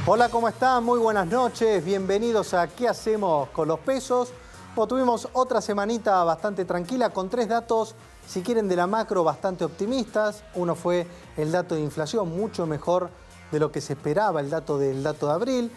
Hola, ¿cómo están? Muy buenas noches. Bienvenidos a ¿Qué hacemos con los pesos? Bueno, tuvimos otra semanita bastante tranquila con 3 datos, si quieren, de la macro bastante optimistas. Uno fue el dato de inflación, mucho mejor de lo que se esperaba, el dato de abril.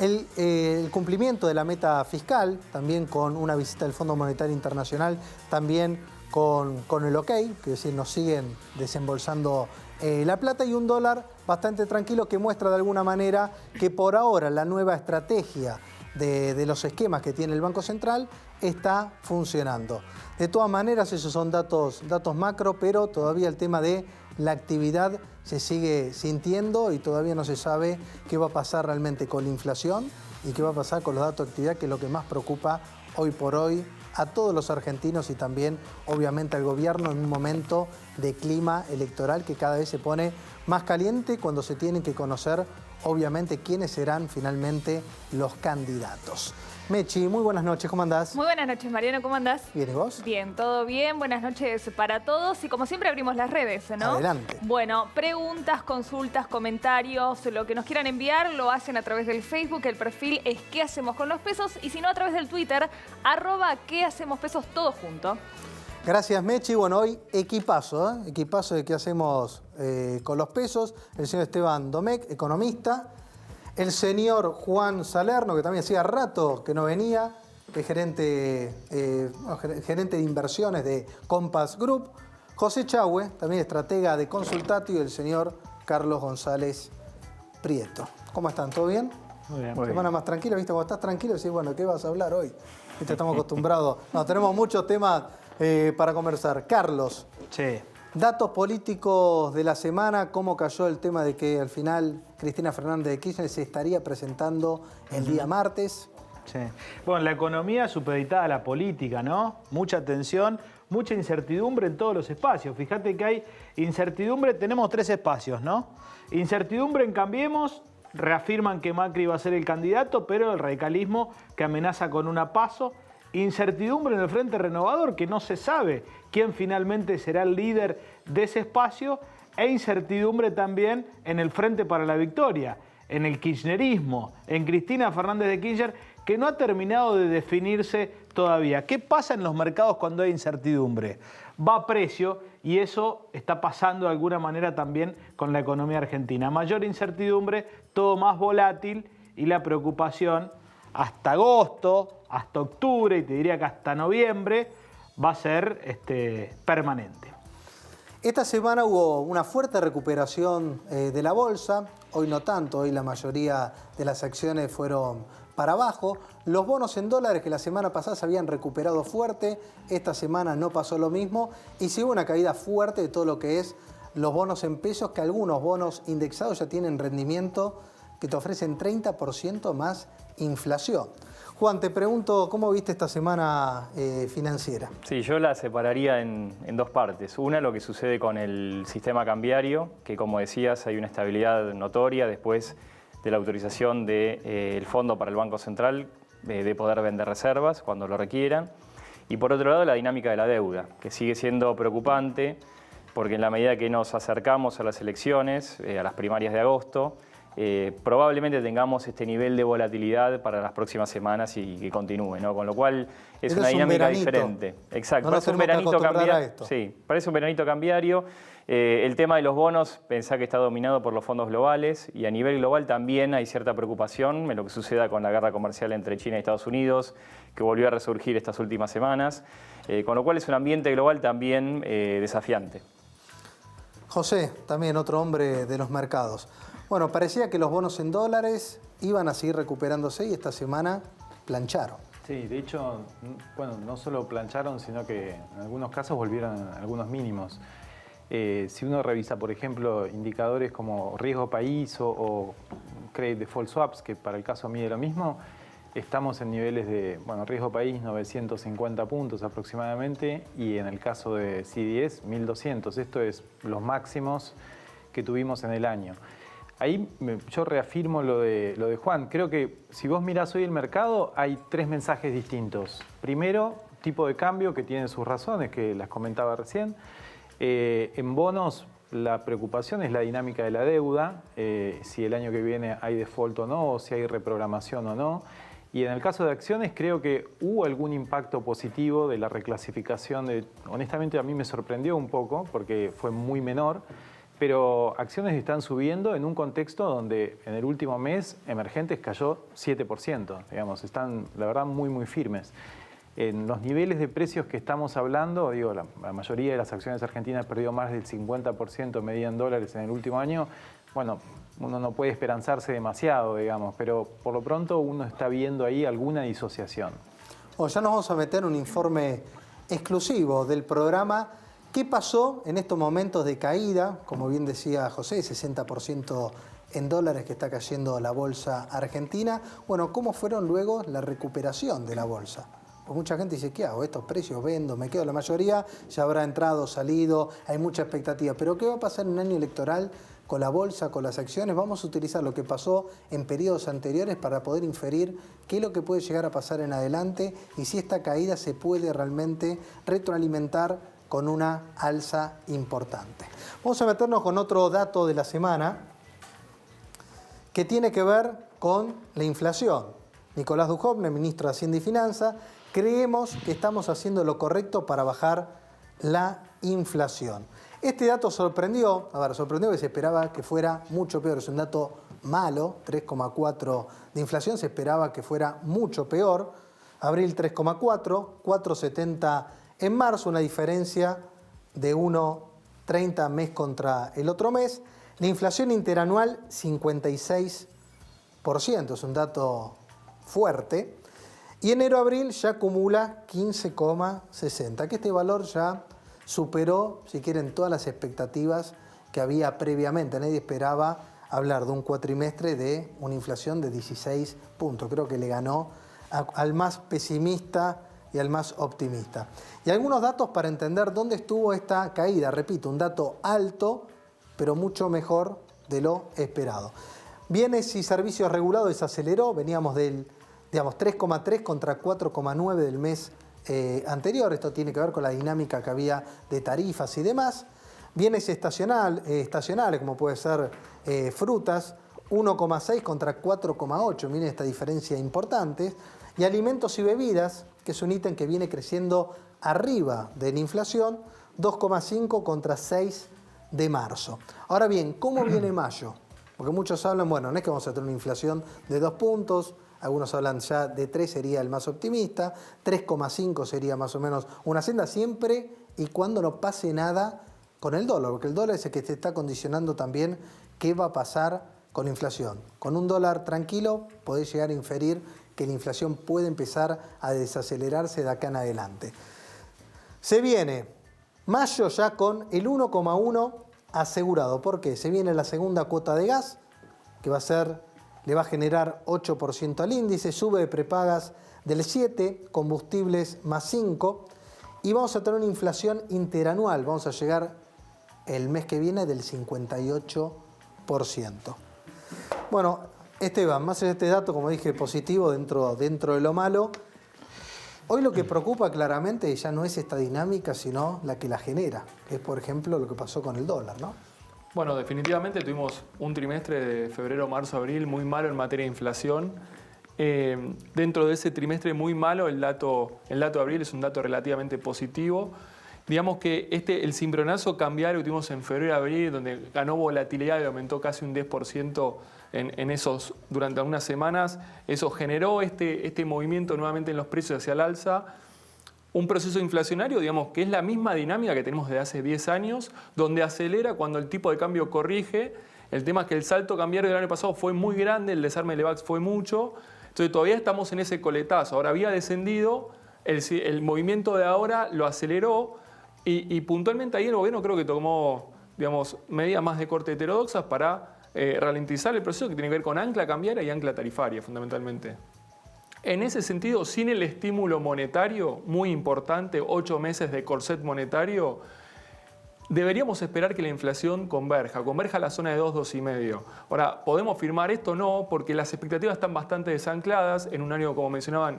El cumplimiento de la meta fiscal, también con una visita del Fondo Monetario Internacional, también con el OK, que es decir, nos siguen desembolsando la plata, y un dólar bastante tranquilo que muestra de alguna manera que por ahora la nueva estrategia de los esquemas que tiene el Banco Central está funcionando. De todas maneras, esos son datos macro, pero todavía el tema de la actividad se sigue sintiendo y todavía no se sabe qué va a pasar realmente con la inflación y qué va a pasar con los datos de actividad, que es lo que más preocupa hoy por hoy a todos los argentinos y también obviamente al gobierno en un momento de clima electoral que cada vez se pone más caliente, cuando se tienen que conocer obviamente quiénes serán finalmente los candidatos. Mechi, muy buenas noches, ¿cómo andás? Muy buenas noches, Mariano, ¿cómo andás? ¿Bien y vos? Bien, todo bien, buenas noches para todos y como siempre abrimos las redes, ¿no? Adelante. Bueno, preguntas, consultas, comentarios, lo que nos quieran enviar lo hacen a través del Facebook, el perfil es ¿Qué hacemos con los pesos? Y si no, a través del Twitter, @¿Qué hacemos pesos? Todo junto. Gracias, Mechi. Bueno, hoy equipazo, ¿eh? Equipazo de ¿Qué hacemos con los pesos? El señor Esteban Domecq, economista. El señor Juan Salerno, que también hacía rato que no venía, que es gerente de inversiones de Compass Group. José Chahue, también estratega de Consultatio, y el señor Carlos González Prieto. ¿Cómo están? ¿Todo bien? Muy bien. Semana más tranquila, ¿viste? Cuando estás tranquilo decís, bueno, ¿qué vas a hablar hoy? ¿Viste? Estamos acostumbrados. No, tenemos muchos temas para conversar. Carlos. Sí. Datos políticos de la semana, ¿cómo cayó el tema de que al final Cristina Fernández de Kirchner se estaría presentando el día martes? Sí. Bueno, la economía supeditada a la política, ¿no? Mucha tensión, mucha incertidumbre en todos los espacios. Fíjate que hay incertidumbre, tenemos 3 espacios, ¿no? Incertidumbre en Cambiemos, reafirman que Macri va a ser el candidato, pero el radicalismo que amenaza con una PASO. Incertidumbre en el Frente Renovador, que no se sabe quién finalmente será el líder de ese espacio, e incertidumbre también en el Frente para la Victoria, en el kirchnerismo, en Cristina Fernández de Kirchner, que no ha terminado de definirse todavía. ¿Qué pasa en los mercados cuando hay incertidumbre? Va a precio, y eso está pasando de alguna manera también con la economía argentina. Mayor incertidumbre, todo más volátil, y la preocupación hasta agosto, hasta octubre, y te diría que hasta noviembre, va a ser permanente. Esta semana hubo una fuerte recuperación de la bolsa, hoy no tanto, hoy la mayoría de las acciones fueron para abajo. Los bonos en dólares, que la semana pasada se habían recuperado fuerte, esta semana no pasó lo mismo, y sí hubo una caída fuerte de todo lo que es los bonos en pesos, que algunos bonos indexados ya tienen rendimiento que te ofrecen 30% más inflación. Juan, te pregunto, ¿cómo viste esta semana financiera? Sí, yo la separaría en 2 partes. Una, lo que sucede con el sistema cambiario, que como decías hay una estabilidad notoria después de la autorización del Fondo para el Banco Central de poder vender reservas cuando lo requieran. Y por otro lado, la dinámica de la deuda, que sigue siendo preocupante, porque en la medida que nos acercamos a las elecciones, a las primarias de agosto, probablemente tengamos este nivel de volatilidad para las próximas semanas y que continúe, ¿no? Con lo cual es una dinámica diferente. Exacto, parece un veranito cambiario. Sí, parece un veranito cambiario. El tema de los bonos, pensá que está dominado por los fondos globales, y a nivel global también hay cierta preocupación en lo que suceda con la guerra comercial entre China y Estados Unidos, que volvió a resurgir estas últimas semanas, con lo cual es un ambiente global también desafiante. José, también otro hombre de los mercados. Bueno, parecía que los bonos en dólares iban a seguir recuperándose y esta semana plancharon. Sí, de hecho, bueno, no solo plancharon, sino que en algunos casos volvieron a algunos mínimos. Si uno revisa, por ejemplo, indicadores como riesgo país o credit default swaps, que para el caso mide lo mismo, estamos en niveles de, bueno, riesgo país 950 puntos aproximadamente, y en el caso de CDS 1200. Esto es los máximos que tuvimos en el año. Ahí yo reafirmo lo de Juan. Creo que si vos mirás hoy el mercado, hay 3 mensajes distintos. Primero, tipo de cambio que tiene sus razones, que las comentaba recién. En bonos La preocupación es la dinámica de la deuda, si el año que viene hay default o no, o si hay reprogramación o no. Y en el caso de acciones creo que hubo algún impacto positivo de la reclasificación. Honestamente a mí me sorprendió un poco porque fue muy menor, pero acciones están subiendo en un contexto donde en el último mes Emergentes cayó 7%, digamos, están la verdad muy firmes. En los niveles de precios que estamos hablando, digo, la mayoría de las acciones argentinas perdió más del 50% medida en dólares en el último año. Bueno, uno no puede esperanzarse demasiado, digamos, pero por lo pronto uno está viendo ahí alguna disociación. Ya nos vamos a meter un informe exclusivo del programa. ¿Qué pasó en estos momentos de caída? Como bien decía José, 60% en dólares que está cayendo la bolsa argentina. Bueno, ¿cómo fueron luego la recuperación de la bolsa? Pues mucha gente dice, ¿qué hago? Estos precios vendo, me quedo. La mayoría ya habrá entrado, salido, hay mucha expectativa. Pero ¿qué va a pasar en un año electoral con la bolsa, con las acciones? Vamos a utilizar lo que pasó en periodos anteriores para poder inferir qué es lo que puede llegar a pasar en adelante y si esta caída se puede realmente retroalimentar con una alza importante. Vamos a meternos con otro dato de la semana que tiene que ver con la inflación. Nicolás Dujovne, ministro de Hacienda y Finanzas, creemos que estamos haciendo lo correcto para bajar la inflación. Este dato sorprendió que se esperaba que fuera mucho peor. Es un dato malo, 3,4 de inflación, se esperaba que fuera mucho peor. Abril 3,4, 4,70 en marzo, una diferencia de 1,30 mes contra el otro mes. La inflación interanual 56%, es un dato fuerte. Y enero-abril ya acumula 15,60, que este valor ya superó, si quieren, todas las expectativas que había previamente. Nadie esperaba hablar de un cuatrimestre de una inflación de 16 puntos. Creo que le ganó al más pesimista y al más optimista. Y algunos datos para entender dónde estuvo esta caída. Repito, un dato alto, pero mucho mejor de lo esperado. Bienes y servicios regulados desaceleró, veníamos del 3,3 contra 4,9 del mes anterior. Esto tiene que ver con la dinámica que había de tarifas y demás. Bienes estacionales, como puede ser frutas, 1,6 contra 4,8. Miren esta diferencia importante. Y alimentos y bebidas, que es un ítem que viene creciendo arriba de la inflación, 2,5 contra 6 de marzo. Ahora bien, ¿cómo viene mayo? Porque muchos hablan, bueno, no es que vamos a tener una inflación de 2 puntos, algunos hablan ya de 3 sería el más optimista, 3,5 sería más o menos una senda, siempre y cuando no pase nada con el dólar, porque el dólar es el que te está condicionando también qué va a pasar con la inflación. Con un dólar tranquilo podés llegar a inferir que la inflación puede empezar a desacelerarse de acá en adelante. Se viene mayo ya con el 1,1 asegurado. ¿Por qué? Se viene la segunda cuota de gas, que le va a generar 8% al índice, sube de prepagas del 7%, combustibles más 5%, y vamos a tener una inflación interanual, vamos a llegar el mes que viene del 58%. Bueno, Esteban, más allá de este dato, como dije, positivo dentro de lo malo, hoy lo que preocupa claramente ya no es esta dinámica, sino la que la genera, que es, por ejemplo, lo que pasó con el dólar, ¿no? Bueno, definitivamente tuvimos un trimestre de febrero, marzo, abril muy malo en materia de inflación. Dentro de ese trimestre muy malo, el dato de abril es un dato relativamente positivo. Digamos que el cimbronazo cambiario que tuvimos en febrero y abril, donde ganó volatilidad y aumentó casi un 10% durante algunas semanas, eso generó este movimiento nuevamente en los precios hacia el alza. Un proceso inflacionario, digamos, que es la misma dinámica que tenemos desde hace 10 años, donde acelera cuando el tipo de cambio corrige. El tema es que el salto cambiario del año pasado fue muy grande, el desarme del VAX fue mucho. Entonces todavía estamos en ese coletazo. Ahora había descendido, el movimiento de ahora lo aceleró y puntualmente ahí el gobierno creo que tomó, digamos, medidas más de corte heterodoxas para ralentizar el proceso que tiene que ver con ancla cambiaria y ancla tarifaria, fundamentalmente. En ese sentido, sin el estímulo monetario, muy importante, 8 meses de corset monetario, deberíamos esperar que la inflación converja a la zona de 2, 2,5. Ahora, ¿podemos firmar esto? No, porque las expectativas están bastante desancladas en un año, como mencionaban,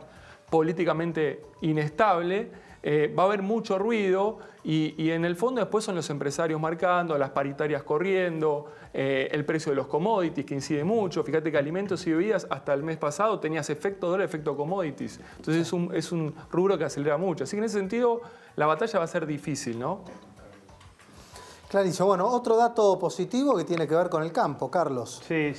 políticamente inestable. va a haber mucho ruido y en el fondo después son los empresarios marcando, las paritarias corriendo, el precio de los commodities que incide mucho. Fíjate que alimentos y bebidas hasta el mes pasado tenías efecto dólar, efecto commodities. Entonces es un rubro que acelera mucho. Así que en ese sentido la batalla va a ser difícil, ¿no? Clarísimo. Bueno, otro dato positivo que tiene que ver con el campo, Carlos. Sí,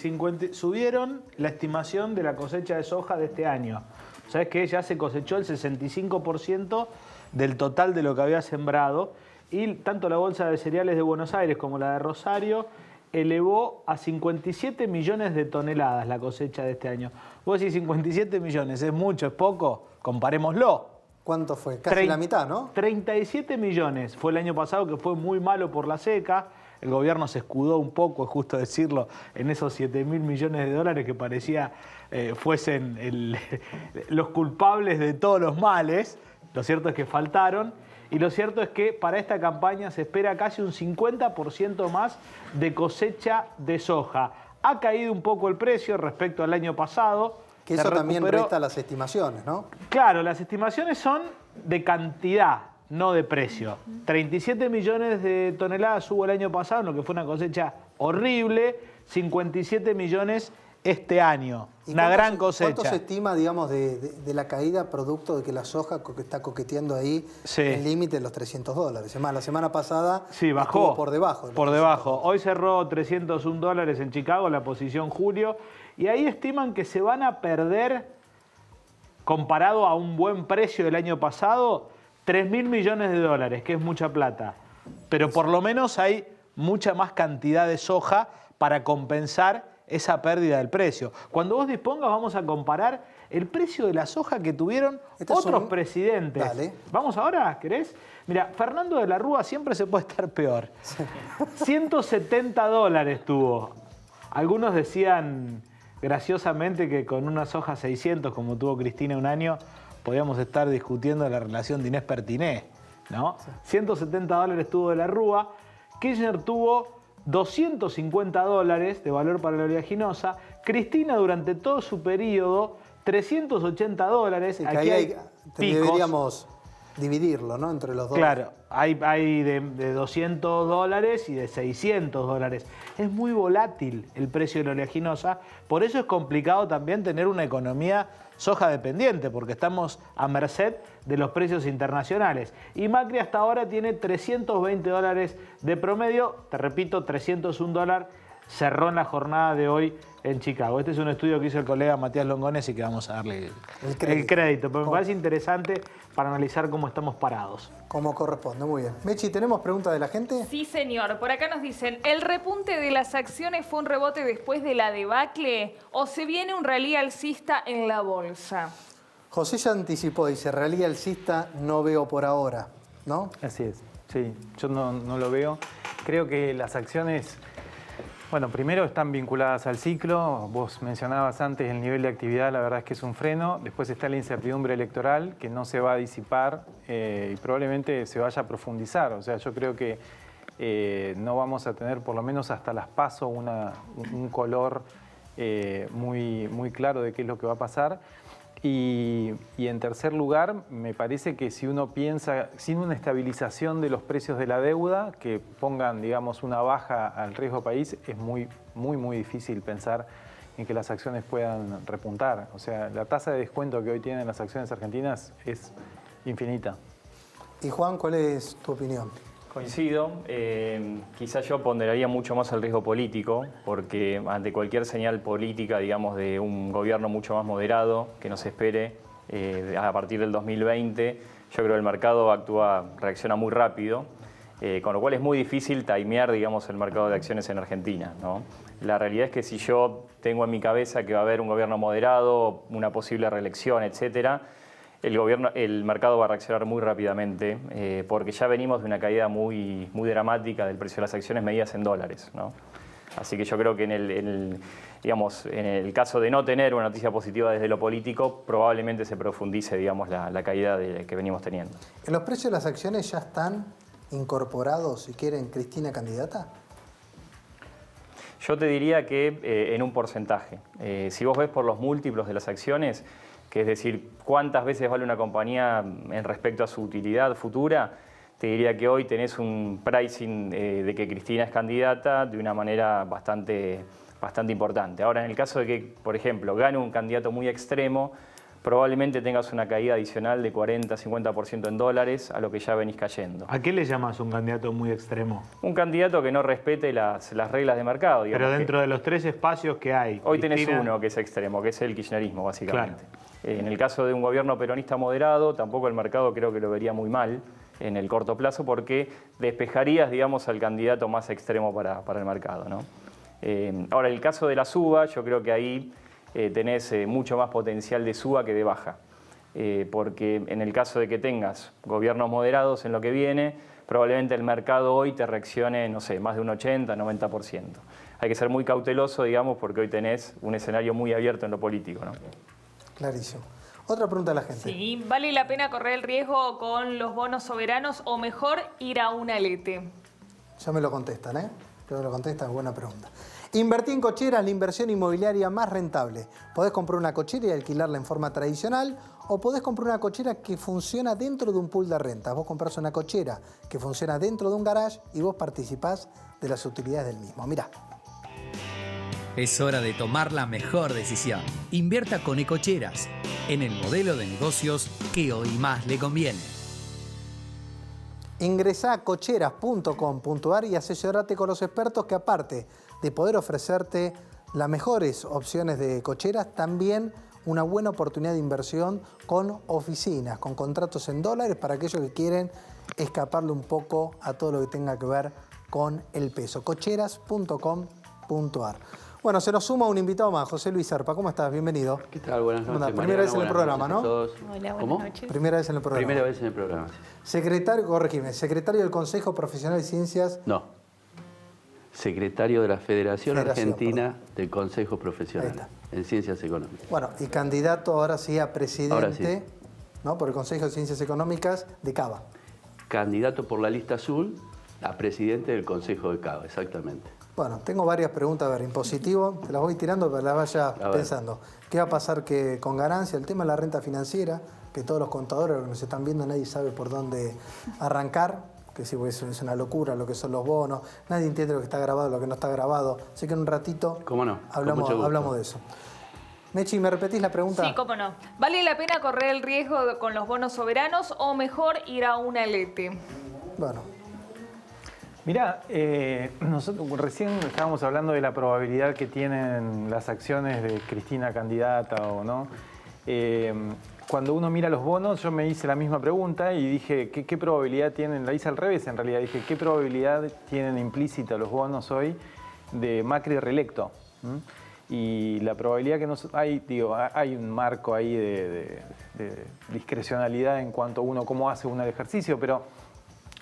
subieron la estimación de la cosecha de soja de este año. ¿Sabes qué? Ya se cosechó el 65% del total de lo que había sembrado y tanto la Bolsa de Cereales de Buenos Aires como la de Rosario elevó a 57 millones de toneladas la cosecha de este año. Vos decís 57 millones, ¿es mucho, es poco? Comparémoslo. ¿Cuánto fue? Casi la mitad, ¿no? 37 millones fue el año pasado, que fue muy malo por la seca. El gobierno se escudó un poco, es justo decirlo, en esos 7.000 millones de dólares que parecía fuesen los culpables de todos los males. Lo cierto es que faltaron. Y lo cierto es que para esta campaña se espera casi un 50% más de cosecha de soja. Ha caído un poco el precio respecto al año pasado. Que eso también resta las estimaciones, ¿no? Claro, las estimaciones son de cantidad, no de precio. 37 millones de toneladas hubo el año pasado, lo que fue una cosecha horrible. 57 millones este año. Una gran cosecha. ¿Cuánto se estima, digamos, de la caída producto de que la soja está coqueteando ahí el límite de los $300? Es más, la semana pasada bajó por debajo. Por debajo. Hoy cerró $301 en Chicago, la posición julio, y ahí estiman que se van a perder, comparado a un buen precio del año pasado, 3.000 millones de dólares, que es mucha plata. Pero por lo menos hay mucha más cantidad de soja para compensar esa pérdida del precio. Cuando vos dispongas vamos a comparar el precio de la soja que tuvieron otros presidentes. Dale. ¿Vamos ahora? ¿Querés? Mira, Fernando de la Rúa siempre se puede estar peor. $170 tuvo. Algunos decían graciosamente que con una soja 600, como tuvo Cristina un año, podíamos estar discutiendo la relación de Inés Pertiné, ¿no? $170 tuvo de la Rúa. Kirchner tuvo $250 de valor para la oleaginosa. Cristina durante todo su periodo, $380. Sí, aquí deberíamos dividirlo, ¿no? Entre los dos. Claro, hay de $200 y de $600. Es muy volátil el precio de la oleaginosa. Por eso es complicado también tener una economía soja dependiente, porque estamos a merced de los precios internacionales. Y Macri hasta ahora tiene $320 de promedio. Te repito, $301 cerró en la jornada de hoy en Chicago. Este es un estudio que hizo el colega Matías Longones y que vamos a darle el crédito. Pero me parece interesante para analizar cómo estamos parados. Como corresponde, muy bien. Mechi, ¿tenemos preguntas de la gente? Sí, señor. Por acá nos dicen, ¿el repunte de las acciones fue un rebote después de la debacle o se viene un rally alcista en la bolsa? José ya anticipó, dice, rally alcista no veo por ahora, ¿no? Así es, sí, yo no lo veo. Creo que las acciones, bueno, primero están vinculadas al ciclo. Vos mencionabas antes el nivel de actividad, la verdad es que es un freno. Después está la incertidumbre electoral, que no se va a disipar y probablemente se vaya a profundizar. O sea, yo creo que no vamos a tener, por lo menos hasta las PASO, un color muy claro de qué es lo que va a pasar. Y en tercer lugar, me parece que si uno piensa, sin una estabilización de los precios de la deuda, que pongan, digamos, una baja al riesgo país, es muy difícil pensar en que las acciones puedan repuntar. O sea, la tasa de descuento que hoy tienen las acciones argentinas es infinita. Y Juan, ¿cuál es tu opinión? Coincido. Quizás yo ponderaría mucho más el riesgo político, porque ante cualquier señal política, digamos, de un gobierno mucho más moderado que nos espere a partir del 2020, yo creo que el mercado reacciona muy rápido, con lo cual es muy difícil timear, digamos, el mercado de acciones en Argentina, ¿no? La realidad es que si yo tengo en mi cabeza que va a haber un gobierno moderado, una posible reelección, etcétera, el mercado va a reaccionar muy rápidamente porque ya venimos de una caída muy dramática del precio de las acciones medidas en dólares, ¿no? Así que yo creo que en el caso de no tener una noticia positiva desde lo político, probablemente se profundice, digamos, la caída que venimos teniendo. ¿En los precios de las acciones ya están incorporados, si quieren, Cristina candidata? Yo te diría que en un porcentaje. Si vos ves por los múltiplos de las acciones, que es decir, cuántas veces vale una compañía en respecto a su utilidad futura, te diría que hoy tenés un pricing de que Cristina es candidata de una manera bastante importante. Ahora, en el caso de que, por ejemplo, gane un candidato muy extremo, probablemente tengas una caída adicional de 40-50% en dólares a lo que ya venís cayendo. ¿A qué le llamas un candidato muy extremo? Un candidato que no respete las reglas de mercado. Digamos, pero dentro de los 3 espacios que hay. Hoy Cristina... tenés uno que es extremo, que es el kirchnerismo, básicamente. Claro. En el caso de un gobierno peronista moderado, tampoco el mercado creo que lo vería muy mal en el corto plazo, porque despejarías, digamos, al candidato más extremo para el mercado, ¿no? Ahora, en el caso de la suba, yo creo que ahí tenés mucho más potencial de suba que de baja, porque en el caso de que tengas gobiernos moderados en lo que viene, probablemente el mercado hoy te reaccione, no sé, más de un 80-90%. Hay que ser muy cauteloso, digamos, porque hoy tenés un escenario muy abierto en lo político, ¿no? Clarísimo. Otra pregunta de la gente. Sí, ¿vale la pena correr el riesgo con los bonos soberanos o mejor ir a una LETE? Ya me lo contestan, ¿eh? Ya me lo contestan, buena pregunta. Invertir en cocheras, la inversión inmobiliaria más rentable. Podés comprar una cochera y alquilarla en forma tradicional o podés comprar una cochera que funciona dentro de un pool de rentas. Vos comprás una cochera que funciona dentro de un garage y vos participás de las utilidades del mismo. Mirá. Es hora de tomar la mejor decisión. Invierta con Ecocheras, en el modelo de negocios que hoy más le conviene. Ingresá a cocheras.com.ar y asesorate con los expertos que, aparte de poder ofrecerte las mejores opciones de cocheras, también una buena oportunidad de inversión con oficinas, con contratos en dólares para aquellos que quieren escaparle un poco a todo lo que tenga que ver con el peso. Cocheras.com.ar. Bueno, se nos suma un invitado más, José Luis Serpa. ¿Cómo estás? Bienvenido. ¿Qué tal? Buenas noches. Primera vez en el programa, ¿no? Hola, buenas noches. Primera vez en el programa. Primera vez en el programa, sí. Secretario, corregime, secretario del Consejo Profesional de Ciencias. No. Secretario de la Federación Argentina perdón. del Consejo Profesional en Ciencias Económicas. Bueno, y candidato ahora sí a presidente, Sí. ¿no? Por el Consejo de Ciencias Económicas de Cava. Candidato por la lista azul a presidente del Consejo de Cava, exactamente. Bueno, tengo varias preguntas, a ver, impositivo, te las voy tirando para que las vaya pensando. ¿Qué va a pasar con ganancia? El tema de la renta financiera, que todos los contadores que nos están viendo, nadie sabe por dónde arrancar, que sí, pues es una locura lo que son los bonos, nadie entiende lo que está grabado, lo que no está grabado. Así que en un ratito ¿Cómo no? hablamos de eso. Mechi, ¿me repetís la pregunta? Sí, cómo no. ¿Vale la pena correr el riesgo con los bonos soberanos o mejor ir a una LETE? Bueno. Mirá, nosotros recién estábamos hablando de la probabilidad que tienen las acciones de Cristina candidata o no. Cuando uno mira los bonos, yo me hice la misma pregunta y dije, ¿qué probabilidad tienen? La hice al revés en realidad. Dije, ¿qué probabilidad tienen implícita los bonos hoy de Macri reelecto? Y la probabilidad que hay un marco ahí de discrecionalidad en cuanto a uno cómo hace uno el ejercicio, pero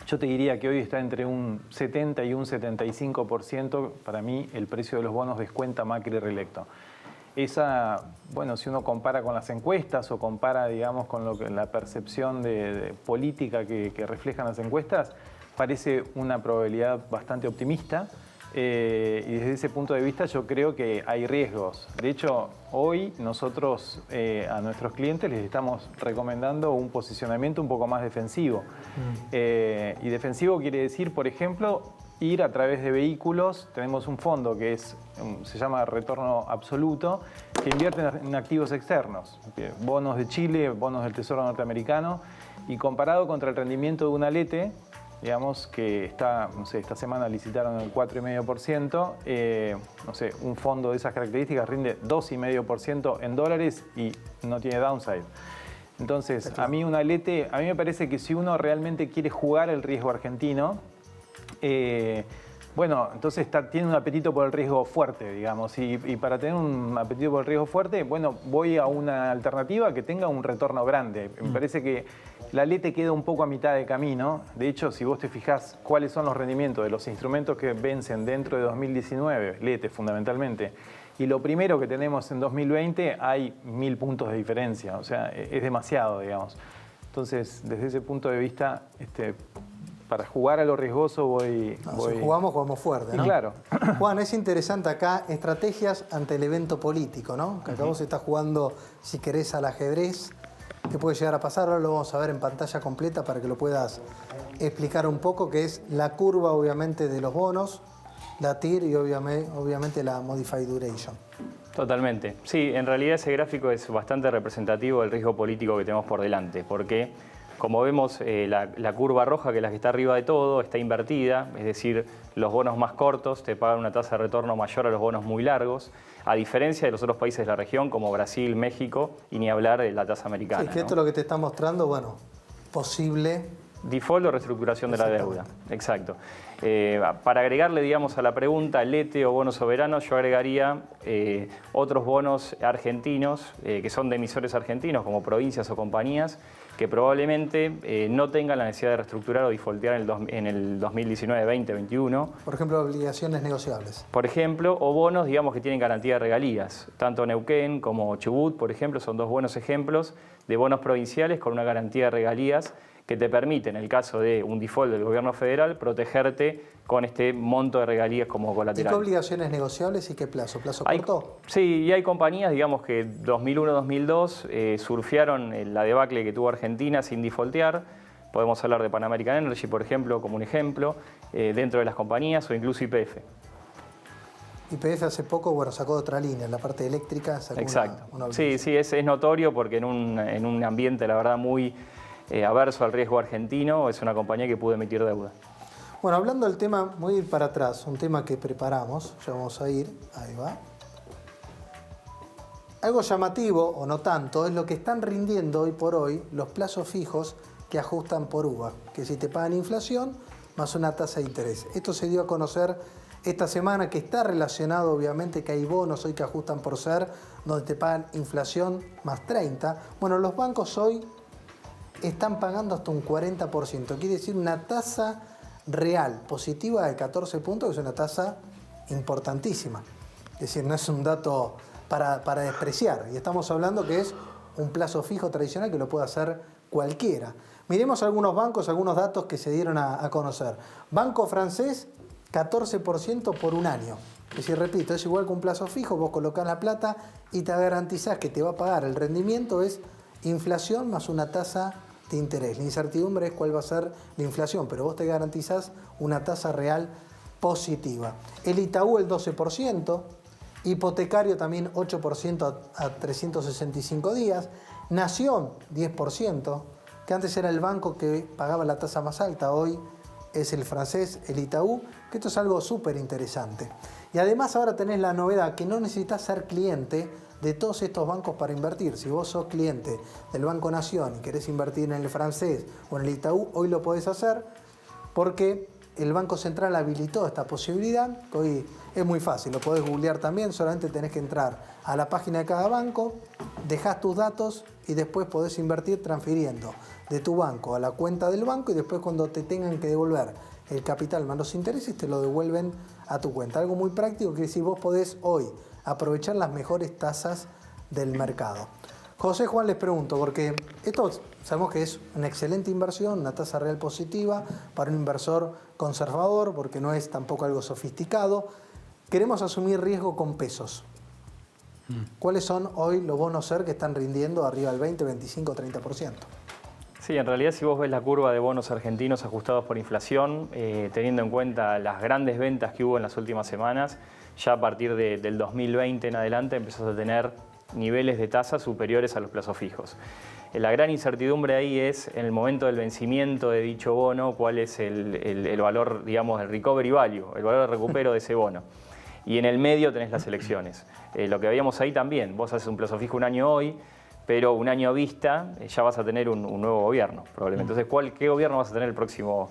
yo te diría que hoy está entre un 70 y un 75%, para mí, el precio de los bonos descuenta Macri reelecto. Esa, bueno, si uno compara con las encuestas o compara, digamos, con la percepción de política que reflejan las encuestas, parece una probabilidad bastante optimista. Y desde ese punto de vista yo creo que hay riesgos. De hecho, hoy nosotros a nuestros clientes les estamos recomendando un posicionamiento un poco más defensivo. Y defensivo quiere decir, por ejemplo, ir a través de vehículos. Tenemos un fondo que se llama Retorno Absoluto, que invierte en activos externos, bonos de Chile, bonos del Tesoro norteamericano, y comparado contra el rendimiento de una LETE, digamos que está, no sé, esta semana licitaron el 4,5%, no sé, un fondo de esas características rinde 2,5% en dólares y no tiene downside. Entonces, a mí una LETE, a mí me parece que si uno realmente quiere jugar el riesgo argentino, bueno, entonces tiene un apetito por el riesgo fuerte, digamos, y para tener un apetito por el riesgo fuerte, bueno, voy a una alternativa que tenga un retorno grande. Me parece que la LETE queda un poco a mitad de camino. De hecho, si vos te fijás cuáles son los rendimientos de los instrumentos que vencen dentro de 2019, LETE fundamentalmente, y lo primero que tenemos en 2020, hay 1000 puntos de diferencia, o sea, es demasiado, digamos. Entonces, desde ese punto de vista, para jugar a lo riesgoso voy... Si jugamos fuerte, ¿no? Y claro. Juan, es interesante acá, estrategias ante el evento político, ¿no? Que acá vos estás jugando, si querés, al ajedrez. ¿Qué puede llegar a pasar? Ahora lo vamos a ver en pantalla completa para que lo puedas explicar un poco, que es la curva, obviamente, de los bonos, la TIR y obviamente la Modified Duration. Totalmente. Sí, en realidad ese gráfico es bastante representativo del riesgo político que tenemos por delante, porque como vemos la curva roja, que es la que está arriba de todo, está invertida, es decir, los bonos más cortos te pagan una tasa de retorno mayor a los bonos muy largos, a diferencia de los otros países de la región como Brasil, México y ni hablar de la tasa americana. Sí, que esto es lo que te está mostrando, bueno, posible... Default o reestructuración de la deuda, exacto. Para agregarle, digamos, a la pregunta, LETE o bonos soberanos, yo agregaría otros bonos argentinos, que son de emisores argentinos, como provincias o compañías, que probablemente no tengan la necesidad de reestructurar o defaultear en el 2019, 20, 21. Por ejemplo, obligaciones negociables. Por ejemplo, o bonos, digamos, que tienen garantía de regalías. Tanto Neuquén como Chubut, por ejemplo, son dos buenos ejemplos de bonos provinciales con una garantía de regalías que te permite, en el caso de un default del gobierno federal, protegerte con este monto de regalías como colateral. ¿Y qué obligaciones negociables y qué plazo? ¿Plazo corto? Sí, y hay compañías, digamos, que 2001-2002 surfearon la debacle que tuvo Argentina sin defaultear. Podemos hablar de Pan American Energy, por ejemplo, como un ejemplo, dentro de las compañías, o incluso YPF. YPF hace poco, bueno, sacó otra línea, en la parte eléctrica sacó Exacto. una sí, es notorio porque en un ambiente, la verdad, muy averso al riesgo argentino, es una compañía que pudo emitir deuda. Bueno, hablando del tema, voy a ir para atrás, un tema que preparamos, ya vamos a ir, ahí va. Algo llamativo, o no tanto, es lo que están rindiendo hoy por hoy los plazos fijos que ajustan por UVA, que si te pagan inflación más una tasa de interés. Esto se dio a conocer esta semana, que está relacionado obviamente que hay bonos hoy que ajustan por SER, donde te pagan inflación más 30. Bueno, los bancos hoy están pagando hasta un 40%, quiere decir una tasa real positiva de 14 puntos, que es una tasa importantísima. Es decir, no es un dato para despreciar, y estamos hablando que es un plazo fijo tradicional que lo puede hacer cualquiera. Miremos algunos bancos, algunos datos que se dieron a conocer. Banco francés, 14% por un año. Es decir, repito, es igual que un plazo fijo, vos colocás la plata y te garantizás que te va a pagar. El rendimiento es inflación más una tasa de interés. La incertidumbre es cuál va a ser la inflación, pero vos te garantizás una tasa real positiva. El Itaú el 12%, hipotecario también 8% a 365 días, Nación 10%, que antes era el banco que pagaba la tasa más alta, hoy es el francés, el Itaú, que esto es algo súper interesante. Y además ahora tenés la novedad que no necesitas ser cliente de todos estos bancos para invertir. Si vos sos cliente del Banco Nación y querés invertir en el francés o en el Itaú, hoy lo podés hacer porque el Banco Central habilitó esta posibilidad, que hoy es muy fácil, lo podés googlear también, solamente tenés que entrar a la página de cada banco, dejás tus datos y después podés invertir transfiriendo de tu banco a la cuenta del banco, y después cuando te tengan que devolver el capital más los intereses te lo devuelven a tu cuenta. Algo muy práctico, que si vos podés hoy aprovechar las mejores tasas del mercado. José, Juan, les pregunto, porque esto sabemos que es una excelente inversión, una tasa real positiva para un inversor conservador, porque no es tampoco algo sofisticado. Queremos asumir riesgo con pesos. ¿Cuáles son hoy los bonos SER que están rindiendo arriba del 20, 25, 30%? Sí, en realidad si vos ves la curva de bonos argentinos ajustados por inflación, teniendo en cuenta las grandes ventas que hubo en las últimas semanas, ya a partir del 2020 en adelante empezás a tener niveles de tasas superiores a los plazos fijos. La gran incertidumbre ahí es, en el momento del vencimiento de dicho bono, cuál es el valor, digamos, el recovery value, el valor de recupero de ese bono. Y en el medio tenés las elecciones. Lo que veíamos ahí también, vos haces un plazo fijo un año hoy, pero un año a vista ya vas a tener un nuevo gobierno, probablemente. Entonces, ¿qué gobierno vas a tener el próximo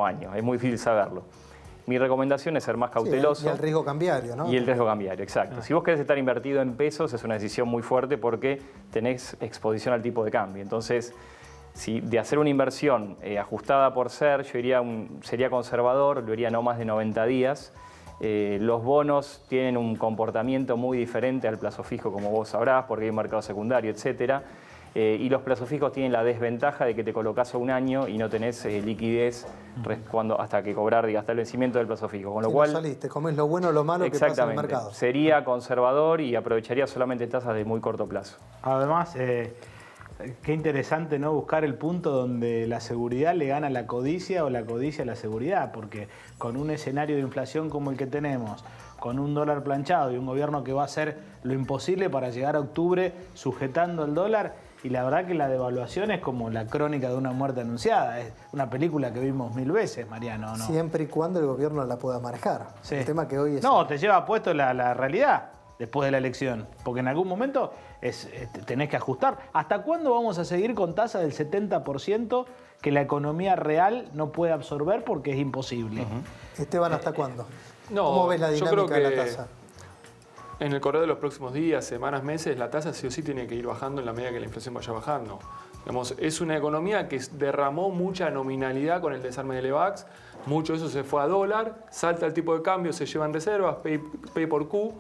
año? Es muy difícil saberlo. Mi recomendación es ser más cauteloso. Sí, y el riesgo cambiario, ¿no? Y el riesgo cambiario, exacto. Si vos querés estar invertido en pesos, es una decisión muy fuerte porque tenés exposición al tipo de cambio. Entonces, si de hacer una inversión ajustada por SER, yo sería conservador, lo haría no más de 90 días. Los bonos tienen un comportamiento muy diferente al plazo fijo, como vos sabrás, porque hay un mercado secundario, etcétera. Y los plazos fijos tienen la desventaja de que te colocas a un año y no tenés liquidez hasta que cobrar, hasta el vencimiento del plazo fijo. Con lo cual, no saliste, comés lo bueno o lo malo que pasa en el mercado. Sería conservador y aprovecharía solamente tasas de muy corto plazo. Además, qué interesante, ¿no? Buscar el punto donde la seguridad le gana a la codicia o la codicia a la seguridad, porque con un escenario de inflación como el que tenemos, con un dólar planchado y un gobierno que va a hacer lo imposible para llegar a octubre sujetando el dólar, y la verdad que la devaluación es como la crónica de una muerte anunciada. Es una película que vimos 1000 veces, Mariano, ¿no? Siempre y cuando el gobierno la pueda manejar. Sí. El tema que hoy es... No, te lleva puesto la realidad después de la elección, porque en algún momento tenés que ajustar. ¿Hasta cuándo vamos a seguir con tasas del 70% que la economía real no puede absorber porque es imposible? Esteban, ¿hasta cuándo? No, ¿Cómo ves la yo creo dinámica de que la tasa? en el correr de los próximos días, semanas, meses, la tasa sí o sí tiene que ir bajando en la medida que la inflación vaya bajando. Digamos, es una economía que derramó mucha nominalidad con el desarme del EVAX, mucho de eso se fue a dólar, salta el tipo de cambio, se llevan reservas, P por Q,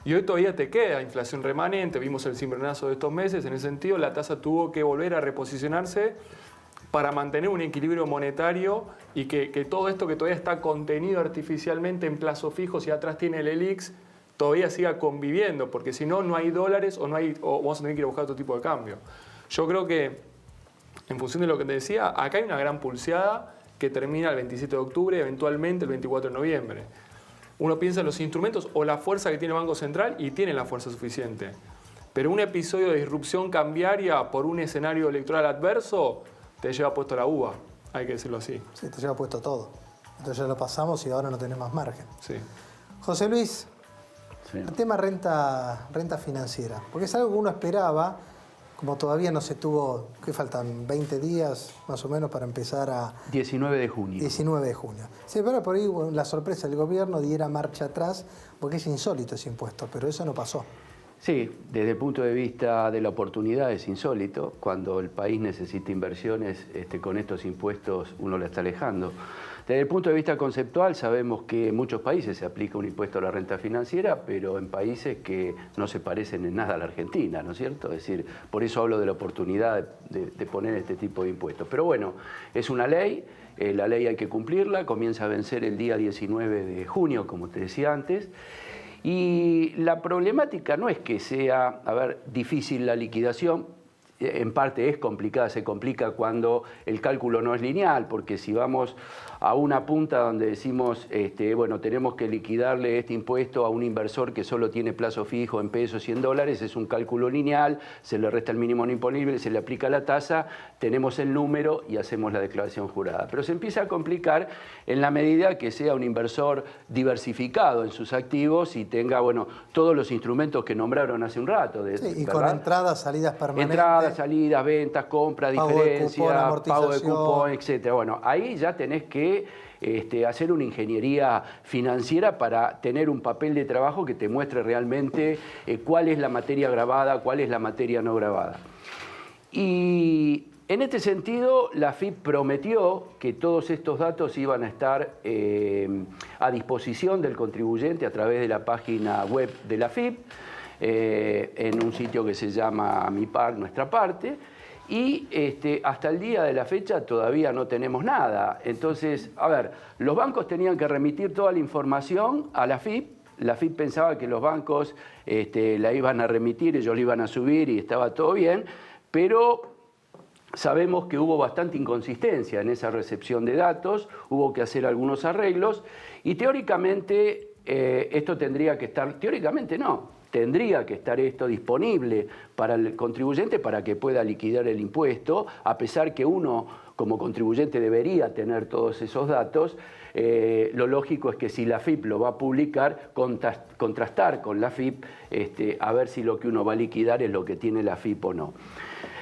y hoy todavía te queda inflación remanente, vimos el cimbronazo de estos meses, en ese sentido la tasa tuvo que volver a reposicionarse para mantener un equilibrio monetario y que todo esto que todavía está contenido artificialmente en plazos fijos y atrás tiene el ELIX, todavía siga conviviendo, porque si no, no hay dólares o vamos a tener que ir a buscar otro tipo de cambio. Yo creo que, en función de lo que te decía, acá hay una gran pulseada que termina el 27 de octubre, eventualmente el 24 de noviembre. Uno piensa en los instrumentos o la fuerza que tiene el Banco Central y tiene la fuerza suficiente. Pero un episodio de disrupción cambiaria por un escenario electoral adverso te lleva puesto la uva, hay que decirlo así. Sí, te lleva puesto todo. Entonces ya lo pasamos y ahora no tenés más margen. Sí. José Luis, el tema renta financiera, porque es algo que uno esperaba, como todavía no se tuvo, ¿qué faltan? 20 días más o menos para empezar a... 19 de junio. 19 de junio. Se espera por ahí la sorpresa del gobierno diera marcha atrás, porque es insólito ese impuesto, pero eso no pasó. Sí, desde el punto de vista de la oportunidad es insólito. Cuando el país necesita inversiones, con estos impuestos uno la está alejando. Desde el punto de vista conceptual sabemos que en muchos países se aplica un impuesto a la renta financiera, pero en países que no se parecen en nada a la Argentina, ¿no es cierto? Es decir, por eso hablo de la oportunidad de poner este tipo de impuestos. Pero bueno, es una ley, la ley hay que cumplirla, comienza a vencer el día 19 de junio, como te decía antes. Y la problemática no es que sea, difícil la liquidación, en parte es complicada, se complica cuando el cálculo no es lineal, porque si vamos a una punta donde decimos, bueno, tenemos que liquidarle este impuesto a un inversor que solo tiene plazo fijo en pesos y en dólares, es un cálculo lineal, se le resta el mínimo no imponible, se le aplica la tasa, tenemos el número y hacemos la declaración jurada. Pero se empieza a complicar en la medida que sea un inversor diversificado en sus activos y tenga, bueno, todos los instrumentos que nombraron hace un rato. Sí, y con entradas, salidas permanentes. Entradas, salidas, ventas, compras, diferencia, pago de cupón, etc. Bueno, ahí ya tenés que hacer una ingeniería financiera para tener un papel de trabajo que te muestre realmente cuál es la materia grabada, cuál es la materia no grabada. Y en este sentido, la AFIP prometió que todos estos datos iban a estar a disposición del contribuyente a través de la página web de la AFIP, en un sitio que se llama Mi Par, Nuestra Parte, y hasta el día de la fecha todavía no tenemos nada. Entonces, los bancos tenían que remitir toda la información a la AFIP. La AFIP pensaba que los bancos la iban a remitir, ellos la iban a subir y estaba todo bien, pero sabemos que hubo bastante inconsistencia en esa recepción de datos, hubo que hacer algunos arreglos y teóricamente esto tendría que estar, teóricamente no, tendría que estar esto disponible para el contribuyente para que pueda liquidar el impuesto, a pesar que uno como contribuyente debería tener todos esos datos. Lo lógico es que si la AFIP lo va a publicar, contrastar con la AFIP a ver si lo que uno va a liquidar es lo que tiene la AFIP o no.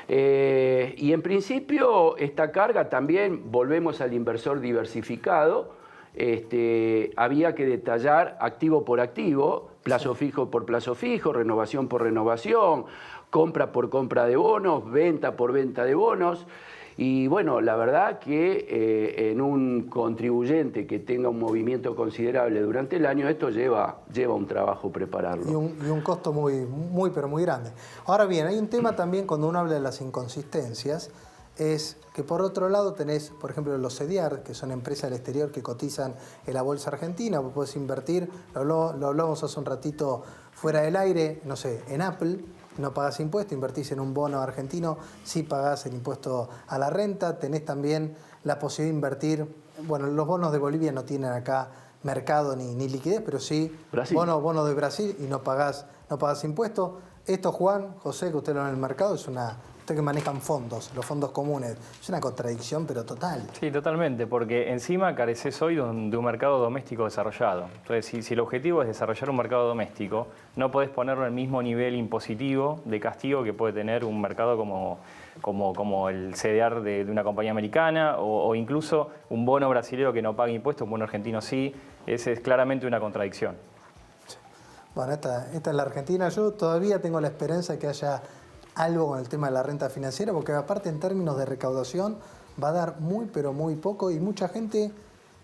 Y en principio esta carga también, volvemos al inversor diversificado, había que detallar activo por activo, plazo fijo por plazo fijo, renovación por renovación, compra por compra de bonos, venta por venta de bonos. Y bueno, la verdad que en un contribuyente que tenga un movimiento considerable durante el año, esto lleva un trabajo prepararlo. Y un costo pero muy grande. Ahora bien, hay un tema también cuando uno habla de las inconsistencias, es que por otro lado tenés, por ejemplo, los CEDIAR, que son empresas del exterior que cotizan en la bolsa argentina, vos podés invertir, lo hablábamos hace un ratito fuera del aire, no sé, en Apple, no pagás impuesto, invertís en un bono argentino, sí pagás el impuesto a la renta, tenés también la posibilidad de invertir, bueno, los bonos de Bolivia no tienen acá mercado ni liquidez, pero sí bonos de Brasil y no pagás impuesto. Esto, Juan, José, que usted lo ve en el mercado, es usted que manejan fondos, los fondos comunes, es una contradicción, pero total. Sí, totalmente, porque encima careces hoy de un mercado doméstico desarrollado. Entonces, si el objetivo es desarrollar un mercado doméstico, no podés ponerlo al mismo nivel impositivo de castigo que puede tener un mercado como el CEDIAR de una compañía americana o incluso un bono brasileño que no paga impuestos, un bono argentino sí. Esa es claramente una contradicción. Sí. Bueno, esta es la Argentina. Yo todavía tengo la esperanza de que haya algo con el tema de la renta financiera, porque aparte en términos de recaudación va a dar muy pero muy poco y mucha gente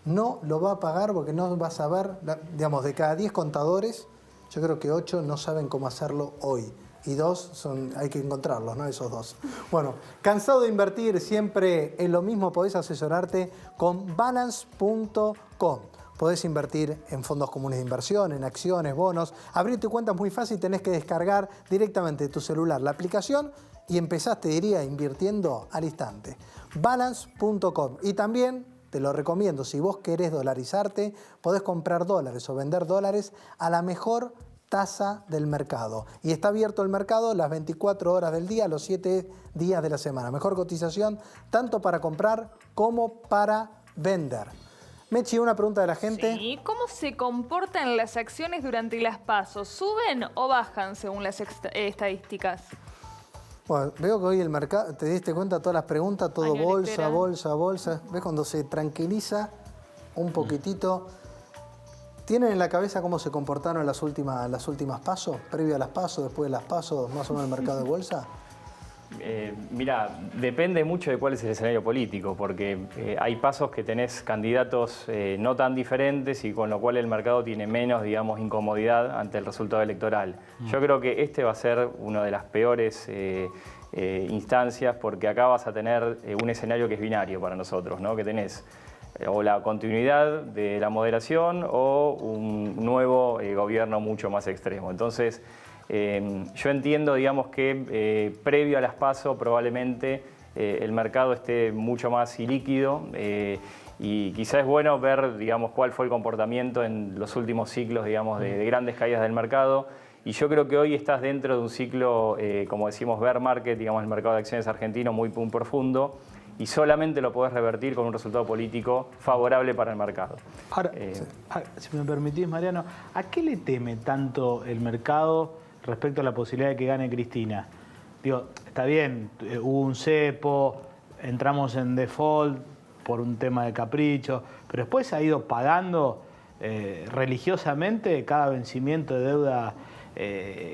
no lo va a pagar porque no va a saber, digamos, de cada 10 contadores, yo creo que 8 no saben cómo hacerlo hoy. Y 2 hay que encontrarlos, ¿no? Esos 2. Bueno, cansado de invertir siempre en lo mismo, podés asesorarte con Balance.com. Podés invertir en fondos comunes de inversión, en acciones, bonos. Abrir tu cuenta es muy fácil, tenés que descargar directamente de tu celular la aplicación y empezás, te diría, invirtiendo al instante. Balance.com. Y también te lo recomiendo, si vos querés dolarizarte, podés comprar dólares o vender dólares a la mejor tasa del mercado. Y está abierto el mercado las 24 horas del día, los 7 días de la semana. Mejor cotización tanto para comprar como para vender. Mechi, una pregunta de la gente. Sí, ¿cómo se comportan las acciones durante las PASO? ¿Suben o bajan según las estadísticas? Bueno, veo que hoy el mercado, te diste cuenta de todas las preguntas, todo bolsa. ¿Ves cuando se tranquiliza un poquitito? ¿Tienen en la cabeza cómo se comportaron las últimas PASO? ¿Previo a las PASO, después de las PASO, más o menos el mercado de bolsa? Mira, depende mucho de cuál es el escenario político, porque hay pasos que tenés candidatos no tan diferentes y con lo cual el mercado tiene menos, digamos, incomodidad ante el resultado electoral. Yo creo que este va a ser una de las peores instancias, porque acá vas a tener un escenario que es binario para nosotros, ¿no? Que tenés o la continuidad de la moderación o un nuevo gobierno mucho más extremo. Entonces, yo entiendo, digamos, que previo a las PASO probablemente el mercado esté mucho más ilíquido y quizás es bueno ver, digamos, cuál fue el comportamiento en los últimos ciclos, digamos, de grandes caídas del mercado. Y yo creo que hoy estás dentro de un ciclo, como decimos, bear market, digamos, el mercado de acciones argentino muy profundo, y solamente lo podés revertir con un resultado político favorable para el mercado. Ahora, si me permitís, Mariano, ¿a qué le teme tanto el mercado respecto a la posibilidad de que gane Cristina? Digo, está bien, hubo un cepo, entramos en default por un tema de capricho, pero después ha ido pagando religiosamente cada vencimiento de deuda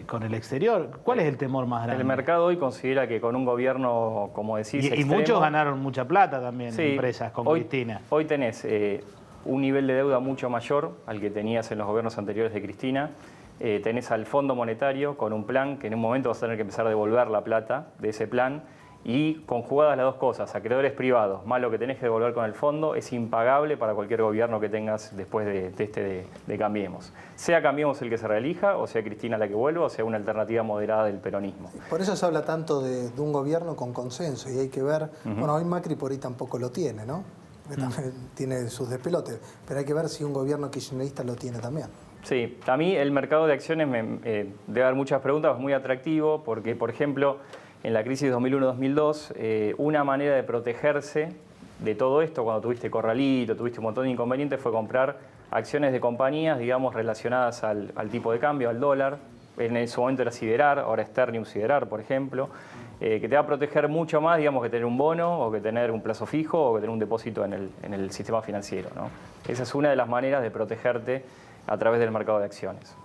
con el exterior. ¿Cuál es el temor más grande? El mercado hoy considera que con un gobierno, como decís, y muchos ganaron mucha plata también, sí, empresas con Cristina. Hoy tenés un nivel de deuda mucho mayor al que tenías en los gobiernos anteriores de Cristina. Tenés al Fondo Monetario con un plan que en un momento vas a tener que empezar a devolver la plata de ese plan, y conjugadas las dos cosas, acreedores privados más lo que tenés que devolver con el fondo, es impagable para cualquier gobierno que tengas después de Cambiemos. Sea Cambiemos el que se reelija, o sea Cristina la que vuelva, o sea una alternativa moderada del peronismo. Por eso se habla tanto de un gobierno con consenso, y hay que ver, bueno, hoy Macri por ahí tampoco lo tiene, ¿no? También tiene sus despelotes, pero hay que ver si un gobierno kirchnerista lo tiene también. Sí, a mí el mercado de acciones debe dar muchas preguntas, es muy atractivo porque, por ejemplo, en la crisis 2001-2002, una manera de protegerse de todo esto, cuando tuviste corralito, tuviste un montón de inconvenientes, fue comprar acciones de compañías, digamos, relacionadas al tipo de cambio, al dólar. En su momento era Siderar, ahora es Ternium Siderar, por ejemplo, que te va a proteger mucho más, digamos, que tener un bono o que tener un plazo fijo o que tener un depósito en el sistema financiero, ¿no? Esa es una de las maneras de protegerte a través del mercado de acciones.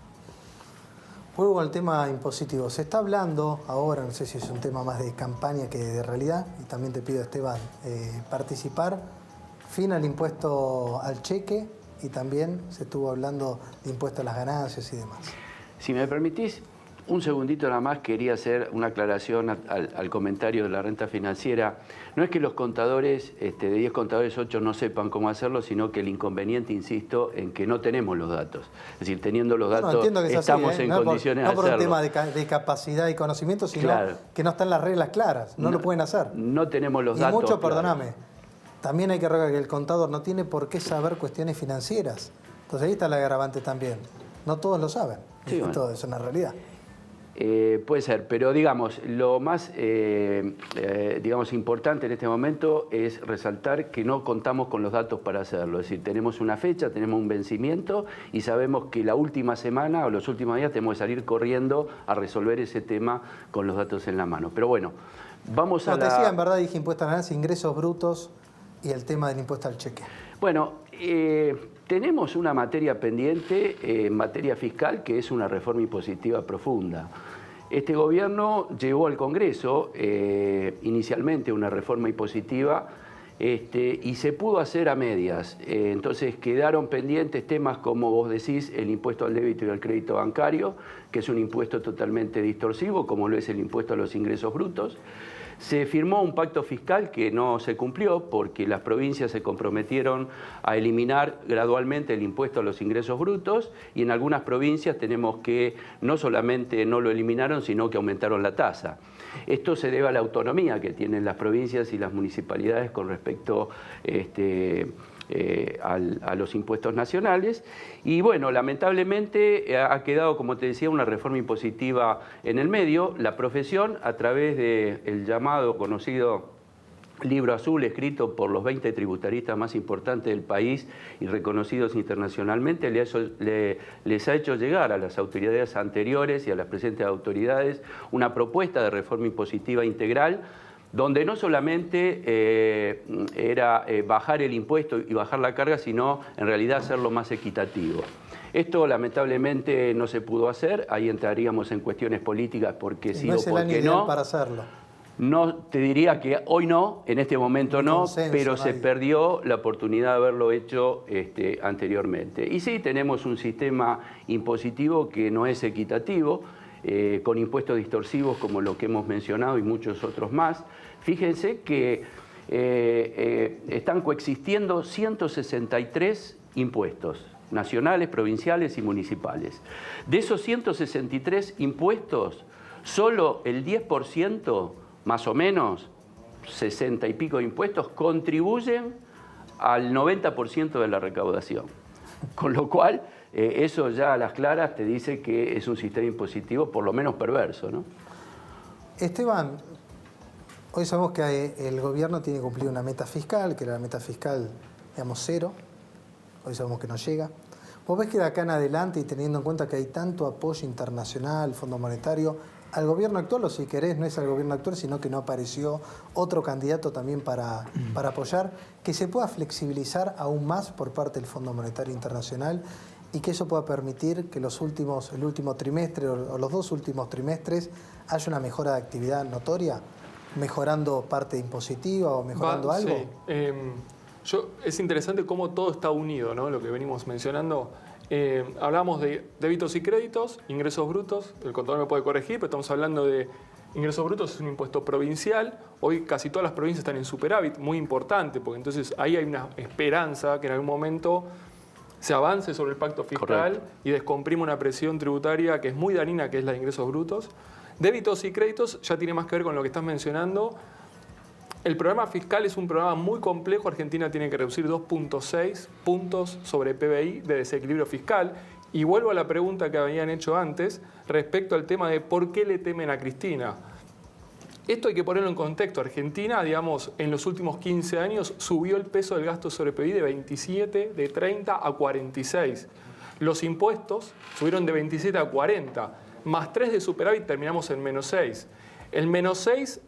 Vuelvo con el tema impositivo. Se está hablando ahora, no sé si es un tema más de campaña que de realidad, y también te pido, Esteban, participar, fin al impuesto al cheque, y también se estuvo hablando de impuesto a las ganancias y demás. Si me permitís, un segundito nada más, quería hacer una aclaración al comentario de la renta financiera. No es que los contadores, de 10 contadores, 8 no sepan cómo hacerlo, sino que el inconveniente, insisto, en que no tenemos los datos. Es decir, teniendo los datos, estamos en condiciones de hacerlo. No por un tema de capacidad y conocimiento, sino que no están las reglas claras, no lo pueden hacer. No tenemos los datos. Y mucho, perdóname, también hay que recordar que el contador no tiene por qué saber cuestiones financieras. Entonces ahí está el agravante también. No todos lo saben. Sí, bueno. Todo es una realidad. Puede ser, pero digamos, lo más importante en este momento es resaltar que no contamos con los datos para hacerlo. Es decir, tenemos una fecha, tenemos un vencimiento y sabemos que la última semana o los últimos días tenemos que salir corriendo a resolver ese tema con los datos en la mano. Pero bueno, vamos a te decía, en verdad dije impuesto a la ganancia, ingresos brutos y el tema del impuesto al cheque. Bueno, tenemos una materia pendiente en materia fiscal que es una reforma impositiva profunda. Este gobierno llevó al Congreso inicialmente una reforma impositiva y se pudo hacer a medias. Entonces quedaron pendientes temas como vos decís, el impuesto al débito y al crédito bancario, que es un impuesto totalmente distorsivo, como lo es el impuesto a los ingresos brutos. Se firmó un pacto fiscal que no se cumplió porque las provincias se comprometieron a eliminar gradualmente el impuesto a los ingresos brutos y en algunas provincias tenemos que no solamente no lo eliminaron, sino que aumentaron la tasa. Esto se debe a la autonomía que tienen las provincias y las municipalidades con respecto a los impuestos nacionales. Y bueno, lamentablemente ha quedado, como te decía, una reforma impositiva en el medio. La profesión, a través del llamado conocido Libro Azul, escrito por los 20 tributaristas más importantes del país y reconocidos internacionalmente, les ha hecho llegar a las autoridades anteriores y a las presentes autoridades una propuesta de reforma impositiva integral, donde no solamente era bajar el impuesto y bajar la carga, sino en realidad hacerlo más equitativo. Esto lamentablemente no se pudo hacer, ahí entraríamos en cuestiones políticas porque sí o porque no. No es el año ideal para hacerlo. No, te diría que hoy no, en este momento no, pero se perdió la oportunidad de haberlo hecho anteriormente. Y sí, tenemos un sistema impositivo que no es equitativo, con impuestos distorsivos como lo que hemos mencionado y muchos otros más. Fíjense que están coexistiendo 163 impuestos, nacionales, provinciales y municipales. De esos 163 impuestos, solo el 10%, más o menos, 60 y pico de impuestos, contribuyen al 90% de la recaudación. Con lo cual, eso ya a las claras te dice que es un sistema impositivo por lo menos perverso, ¿no? Esteban, hoy sabemos que el gobierno tiene que cumplir una meta fiscal, que era la meta fiscal, digamos, 0. Hoy sabemos que no llega. ¿Vos ves que de acá en adelante, y teniendo en cuenta que hay tanto apoyo internacional, Fondo Monetario, al gobierno actual, o si querés, no es al gobierno actual, sino que no apareció otro candidato también para apoyar, que se pueda flexibilizar aún más por parte del Fondo Monetario Internacional y que eso pueda permitir que el último trimestre o los 2 últimos trimestres haya una mejora de actividad notoria, mejorando parte impositiva o mejorando algo? Sí. Es interesante cómo todo está unido, ¿no? Lo que venimos mencionando. Hablamos de débitos y créditos, ingresos brutos, el contador me puede corregir, pero estamos hablando de ingresos brutos, es un impuesto provincial. Hoy casi todas las provincias están en superávit, muy importante, porque entonces ahí hay una esperanza que en algún momento se avance sobre el pacto fiscal. Correcto. Y descomprime una presión tributaria que es muy dañina, que es la de ingresos brutos. Débitos y créditos ya tiene más que ver con lo que estás mencionando. El programa fiscal es un programa muy complejo. Argentina tiene que reducir 2.6 puntos sobre PBI de desequilibrio fiscal. Y vuelvo a la pregunta que habían hecho antes respecto al tema de por qué le temen a Cristina. Esto hay que ponerlo en contexto. Argentina, digamos, en los últimos 15 años subió el peso del gasto sobre PBI de 27, de 30 a 46. Los impuestos subieron de 27 a 40. Más 3 de superávit terminamos en menos 6. El menos 6,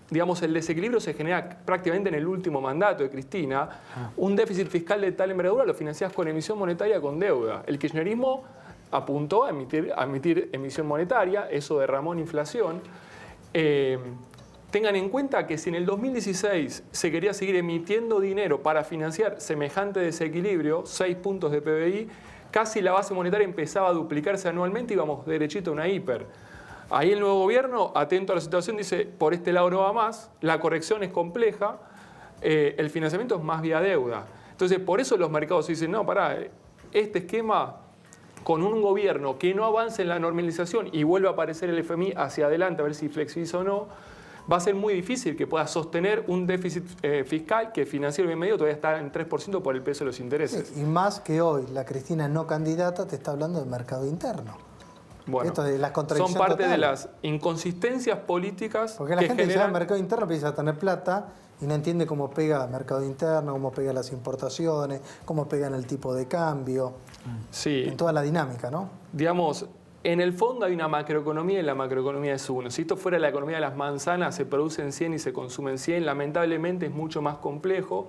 digamos, el desequilibrio se genera prácticamente en el último mandato de Cristina. Un déficit fiscal de tal envergadura lo financiás con emisión monetaria, con deuda. El kirchnerismo apuntó a emitir emisión monetaria, eso derramó en inflación. Tengan en cuenta que si en el 2016 se quería seguir emitiendo dinero para financiar semejante desequilibrio, 6 puntos de PBI, casi la base monetaria empezaba a duplicarse anualmente y íbamos derechito a una hiper. Ahí el nuevo gobierno, atento a la situación, dice, por este lado no va más, la corrección es compleja, el financiamiento es más vía deuda. Entonces, por eso los mercados dicen, no, pará, este esquema con un gobierno que no avance en la normalización y vuelva a aparecer el FMI hacia adelante a ver si flexibiliza o no, va a ser muy difícil que pueda sostener un déficit fiscal que financiero bien medio todavía está en 3% por el peso de los intereses. Sí, y más que hoy la Cristina no candidata te está hablando del mercado interno. Bueno, esto de la contradicción son parte total. de las inconsistencias políticas. Porque la gente dice, mercado interno empieza a tener plata y no entiende cómo pega el mercado interno, cómo pega las importaciones, cómo pegan el tipo de cambio, sí, en toda la dinámica, ¿no? Digamos, en el fondo hay una macroeconomía y la macroeconomía es uno. Si esto fuera la economía de las manzanas, se producen 100 y se consumen 100, lamentablemente es mucho más complejo.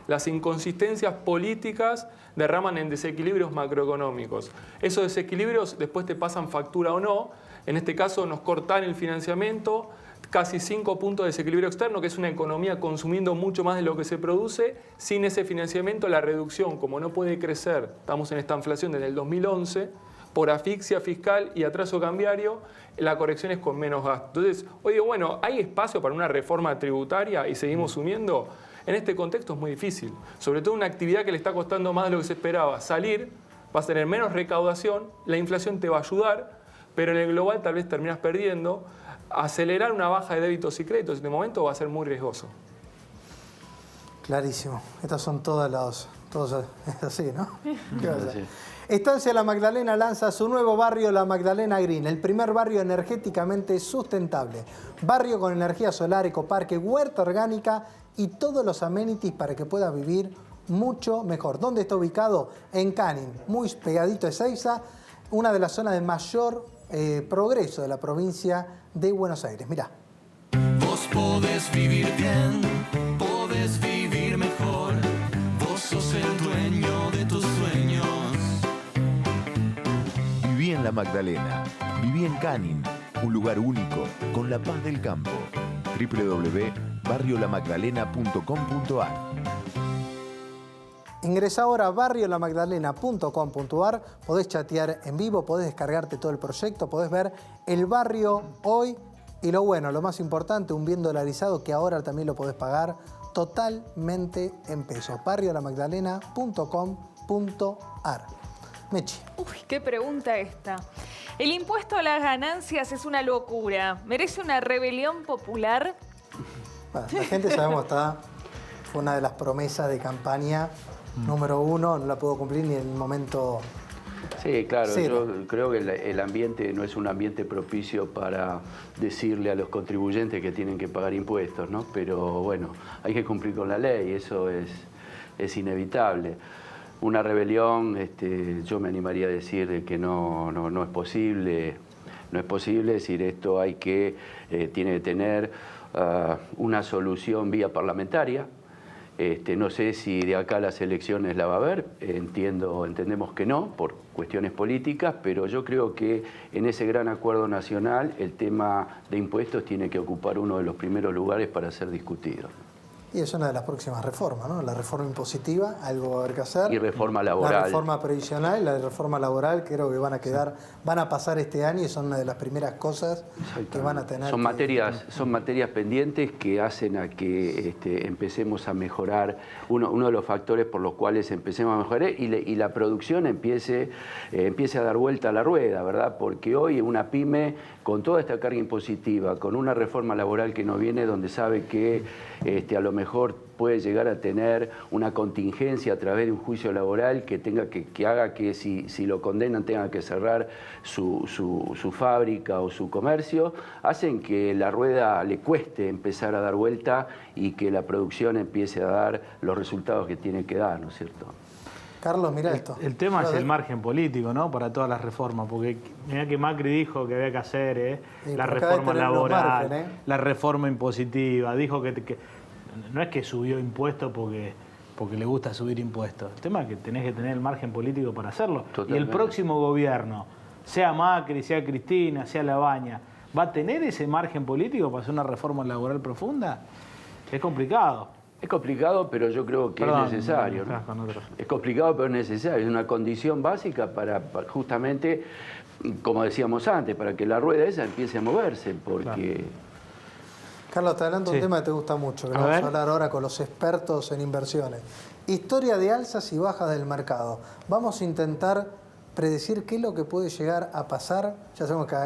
Las inconsistencias políticas derraman en desequilibrios macroeconómicos. Esos desequilibrios después te pasan factura o no. En este caso nos cortan el financiamiento, casi 5 puntos de desequilibrio externo, que es una economía consumiendo mucho más de lo que se produce. Sin ese financiamiento, la reducción, como no puede crecer, estamos en esta inflación desde el 2011, por asfixia fiscal y atraso cambiario, la corrección es con menos gasto. Entonces, hoy digo, bueno, ¿hay espacio para una reforma tributaria y seguimos sumiendo? En este contexto es muy difícil. Sobre todo una actividad que le está costando más de lo que se esperaba salir, vas a tener menos recaudación, la inflación te va a ayudar, pero en el global tal vez terminas perdiendo. Acelerar una baja de débitos y créditos en este momento va a ser muy riesgoso. Clarísimo. Estas son todas las... Todos así, ¿no? ¿Qué va a hacer? Estancia La Magdalena lanza su nuevo barrio La Magdalena Green, el primer barrio energéticamente sustentable. Barrio con energía solar, ecoparque, huerta orgánica y todos los amenities para que puedas vivir mucho mejor. ¿Dónde está ubicado? En Canning, muy pegadito de Ezeiza, una de las zonas de mayor progreso de la provincia de Buenos Aires. Mirá. Vos podés vivir bien, podés vivir mejor. Vos sos el dueño de tus sueños. Viví en La Magdalena, viví en Canning, un lugar único con la paz del campo. www.barriolamagdalena.com.ar. Ingresá ahora a barriolamagdalena.com.ar, podés chatear en vivo, podés descargarte todo el proyecto, podés ver el barrio hoy y lo bueno, lo más importante, un bien dolarizado que ahora también lo podés pagar totalmente en pesos. barriolamagdalena.com.ar. Mechi. Uy, qué pregunta esta. El impuesto a las ganancias es una locura. ¿Merece una rebelión popular? Bueno, la gente, sabemos, fue una de las promesas de campaña número 1, no la puedo cumplir ni en el momento. Sí, claro, cero. yo creo que el ambiente no es un ambiente propicio para decirle a los contribuyentes que tienen que pagar impuestos, ¿no? Pero bueno, hay que cumplir con la ley, eso es inevitable. Una rebelión, yo me animaría a decir que no es posible. No es posible, es decir, esto tiene que tener una solución vía parlamentaria. No sé si de acá a las elecciones la va a haber, entendemos que no, por cuestiones políticas, pero yo creo que en ese gran acuerdo nacional el tema de impuestos tiene que ocupar uno de los primeros lugares para ser discutido. Y es una de las próximas reformas, ¿no? La reforma impositiva, algo va a haber que hacer. Y reforma laboral. La reforma previsional y la reforma laboral creo que van a pasar este año y son una de las primeras cosas que van a tener. Son materias pendientes que hacen a que empecemos a mejorar, uno de los factores por los cuales empecemos a mejorar y la producción empiece a dar vuelta a la rueda, ¿verdad? Porque hoy una pyme, con toda esta carga impositiva, con una reforma laboral que no viene, donde sabe que a lo mejor puede llegar a tener una contingencia a través de un juicio laboral que haga que si lo condenan tenga que cerrar su fábrica o su comercio, hacen que la rueda le cueste empezar a dar vuelta y que la producción empiece a dar los resultados que tiene que dar, ¿no es cierto? Carlos, mira esto. El tema es el margen político, ¿no? Para todas las reformas, porque mira que Macri dijo que había que hacer la reforma laboral, la reforma impositiva, dijo que no es que subió impuestos porque porque le gusta subir impuestos. El tema es que tenés que tener el margen político para hacerlo. Totalmente. Y el próximo gobierno, sea Macri, sea Cristina, sea Labaña, ¿va a tener ese margen político para hacer una reforma laboral profunda? Es complicado. Es complicado, pero yo creo que es necesario, ¿no? Es complicado, pero es necesario. Es una condición básica para justamente, como decíamos antes, para que la rueda esa empiece a moverse, porque... Carlos, te adelanto un tema que te gusta mucho, que vamos a hablar ahora con los expertos en inversiones. Historia de alzas y bajas del mercado. Vamos a intentar predecir qué es lo que puede llegar a pasar. Ya sabemos que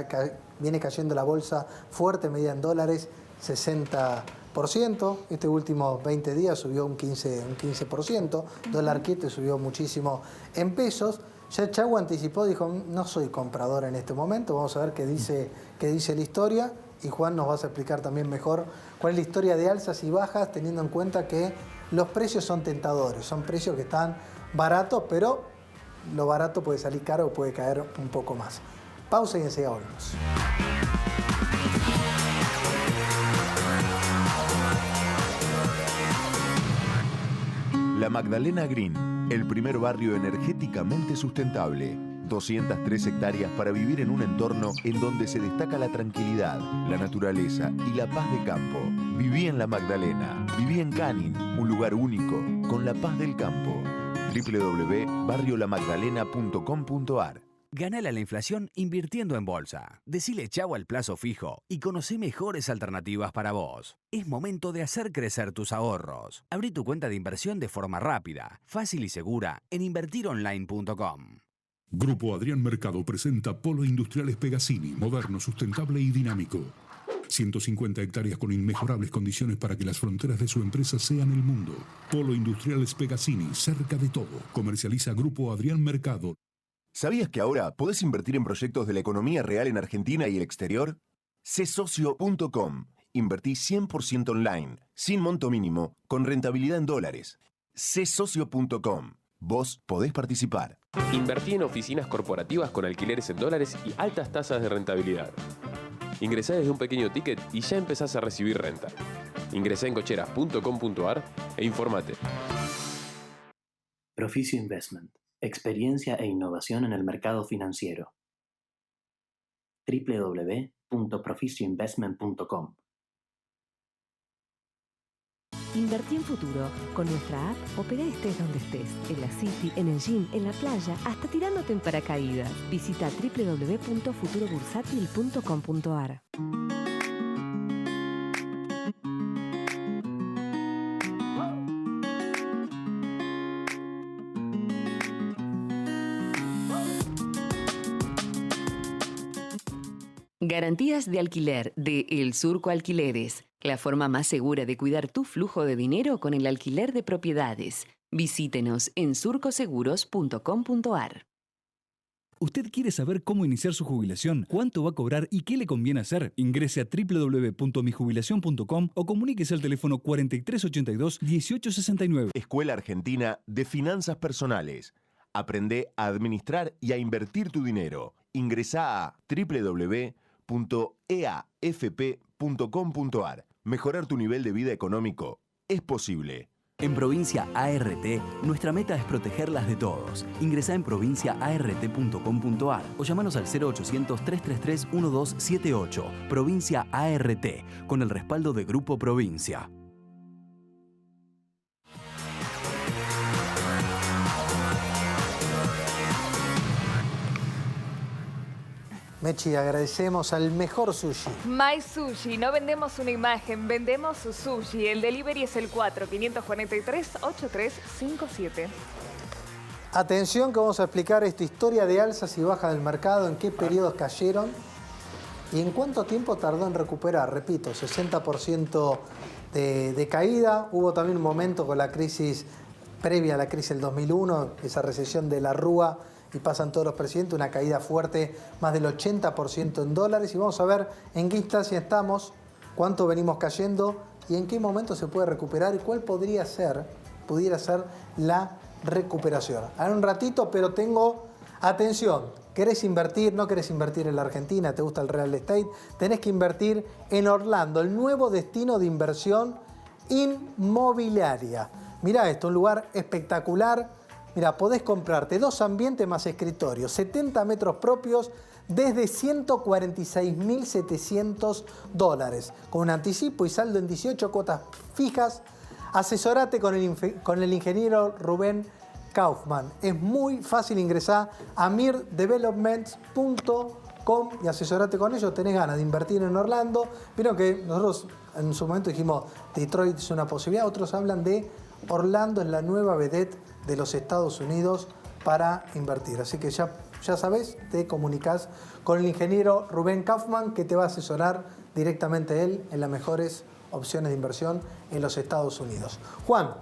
viene cayendo la bolsa fuerte, medida en dólares, 60%. Este último 20 días subió un 15%. Dólar quieto subió muchísimo en pesos. Ya Chau anticipó, dijo, no soy comprador en este momento. Vamos a ver qué dice la historia. Y Juan nos vas a explicar también mejor cuál es la historia de alzas y bajas, teniendo en cuenta que los precios son tentadores. Son precios que están baratos, pero lo barato puede salir caro o puede caer un poco más. Pausa y enseguida volvemos. La Magdalena Green, el primer barrio energéticamente sustentable. 203 hectáreas para vivir en un entorno en donde se destaca la tranquilidad, la naturaleza y la paz de campo. Viví en La Magdalena, viví en Canning, un lugar único, con la paz del campo. www.barriolamagdalena.com.ar. Ganale a la inflación invirtiendo en bolsa. Decile chau al plazo fijo y conoce mejores alternativas para vos. Es momento de hacer crecer tus ahorros. Abrí tu cuenta de inversión de forma rápida, fácil y segura en invertironline.com. Grupo Adrián Mercado presenta Polo Industriales Pegasini, moderno, sustentable y dinámico. 150 hectáreas con inmejorables condiciones para que las fronteras de su empresa sean el mundo. Polo Industriales Pegasini, cerca de todo. Comercializa Grupo Adrián Mercado. ¿Sabías que ahora podés invertir en proyectos de la economía real en Argentina y el exterior? Csocio.com. Invertí 100% online, sin monto mínimo, con rentabilidad en dólares. Csocio.com. Vos podés participar. Invertí en oficinas corporativas con alquileres en dólares y altas tasas de rentabilidad. Ingresá desde un pequeño ticket y ya empezás a recibir renta. Ingresá en cocheras.com.ar e informate. Proficio Investment. Experiencia e innovación en el mercado financiero. www.proficioinvestment.com. Invertí en futuro. Con nuestra app, opera estés donde estés. En la city, en el gym, en la playa, hasta tirándote en paracaídas. Visita www.futurobursátil.com.ar. Garantías de alquiler de El Surco Alquileres. La forma más segura de cuidar tu flujo de dinero con el alquiler de propiedades. Visítenos en surcoseguros.com.ar. ¿Usted quiere saber cómo iniciar su jubilación, cuánto va a cobrar y qué le conviene hacer? Ingrese a www.mijubilacion.com o comuníquese al teléfono 4382-1869. Escuela Argentina de Finanzas Personales. Aprende a administrar y a invertir tu dinero. Ingresá a www.eafp.com.ar. Mejorar tu nivel de vida económico es posible. En Provincia ART, nuestra meta es protegerlas de todos. Ingresá en provinciaart.com.ar o llamanos al 0800-333-1278. Provincia ART, con el respaldo de Grupo Provincia. Mechi, agradecemos al mejor sushi. My Sushi. No vendemos una imagen, vendemos su sushi. El delivery es el 4-543-8357. Atención que vamos a explicar esta historia de alzas y bajas del mercado, en qué periodos cayeron y en cuánto tiempo tardó en recuperar. Repito, 60% de caída. Hubo también un momento con la crisis previa a la crisis del 2001, esa recesión de la Rúa, y pasan todos los presidentes, una caída fuerte, más del 80% en dólares. Y vamos a ver en qué instancia estamos, cuánto venimos cayendo y en qué momento se puede recuperar y cuál pudiera ser la recuperación. Ahora un ratito, pero tengo, atención, ¿querés invertir? ¿No querés invertir en la Argentina? ¿Te gusta el real estate? Tenés que invertir en Orlando, el nuevo destino de inversión inmobiliaria. Mirá esto, un lugar espectacular. Mirá, podés comprarte 2 ambientes más escritorio, 70 metros propios, desde $146.700, con un anticipo y saldo en 18 cuotas fijas. Asesorate con el ingeniero Rubén Kaufman. Es muy fácil ingresar a mirdevelopments.com y asesorate con ellos. Tenés ganas de invertir en Orlando. Vieron que nosotros en su momento dijimos Detroit es una posibilidad. Otros hablan de Orlando es la nueva vedette de los Estados Unidos para invertir. Así que ya sabés, te comunicás con el ingeniero Rubén Kaufman, que te va a asesorar directamente él en las mejores opciones de inversión en los Estados Unidos. Juan,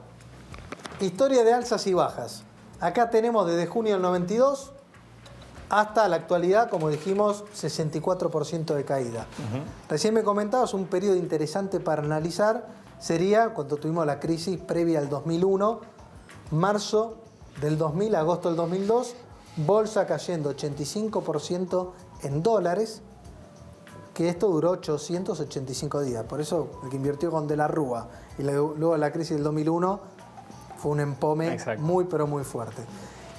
historia de alzas y bajas. Acá tenemos desde junio del 92 hasta la actualidad, como dijimos, 64% de caída. Recién me comentabas un periodo interesante para analizar, sería cuando tuvimos la crisis previa al 2001, marzo del 2000, agosto del 2002, bolsa cayendo 85% en dólares, que esto duró 885 días. Por eso el que invirtió con De la Rúa y luego la crisis del 2001 fue un empome muy, pero muy fuerte.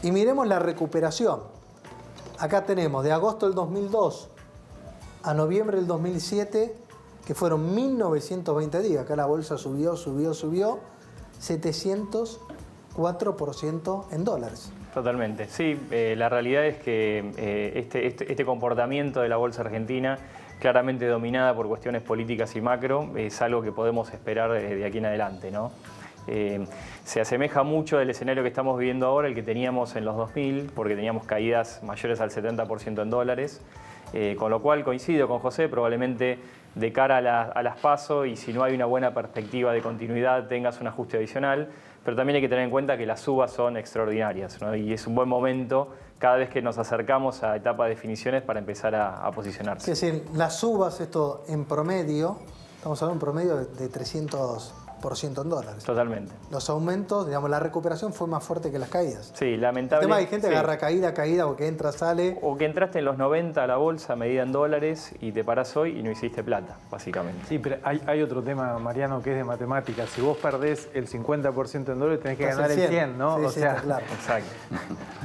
Y miremos la recuperación. Acá tenemos de agosto del 2002 a noviembre del 2007, que fueron 1920 días. Acá la bolsa subió, 704% en dólares. Totalmente. Sí, la realidad es que este comportamiento de la bolsa argentina, claramente dominada por cuestiones políticas y macro, es algo que podemos esperar de aquí en adelante, ¿no? Se asemeja mucho del escenario que estamos viviendo ahora, el que teníamos en los 2000, porque teníamos caídas mayores al 70% en dólares, con lo cual coincido con José, probablemente de cara a las PASO, y si no hay una buena perspectiva de continuidad, tengas un ajuste adicional, pero también hay que tener en cuenta que las subas son extraordinarias, ¿no? Y es un buen momento cada vez que nos acercamos a etapa de definiciones para empezar a posicionarse. Es decir, las subas, esto en promedio, estamos hablando de un promedio de 300% en dólares. Totalmente. Los aumentos, digamos, la recuperación fue más fuerte que las caídas. Sí, lamentablemente. El tema hay gente que agarra caída, o que entra, sale. O que entraste en los 90 a la bolsa medida en dólares y te parás hoy y no hiciste plata, básicamente. Sí, pero hay otro tema, Mariano, que es de matemáticas. Si vos perdés el 50% en dólares, tenés que ganar el 100, ¿no? Sí, o sea, claro. Exacto.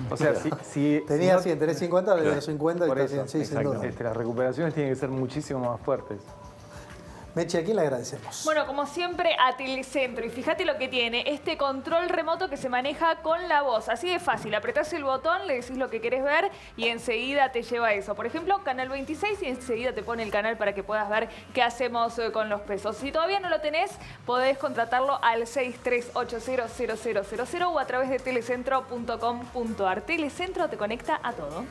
O sea, si tenías no, 100, tenés 50, le das 50 y estás 100. Sí, sin duda. Las recuperaciones tienen que ser muchísimo más fuertes. Mechi, ¿a quién le agradecemos? Bueno, como siempre, a Telecentro. Y fíjate lo que tiene, este control remoto que se maneja con la voz. Así de fácil, apretás el botón, le decís lo que querés ver y enseguida te lleva a eso. Por ejemplo, Canal 26 y enseguida te pone el canal para que puedas ver qué hacemos con los pesos. Si todavía no lo tenés, podés contratarlo al 63800000 o a través de telecentro.com.ar. Telecentro te conecta a todo.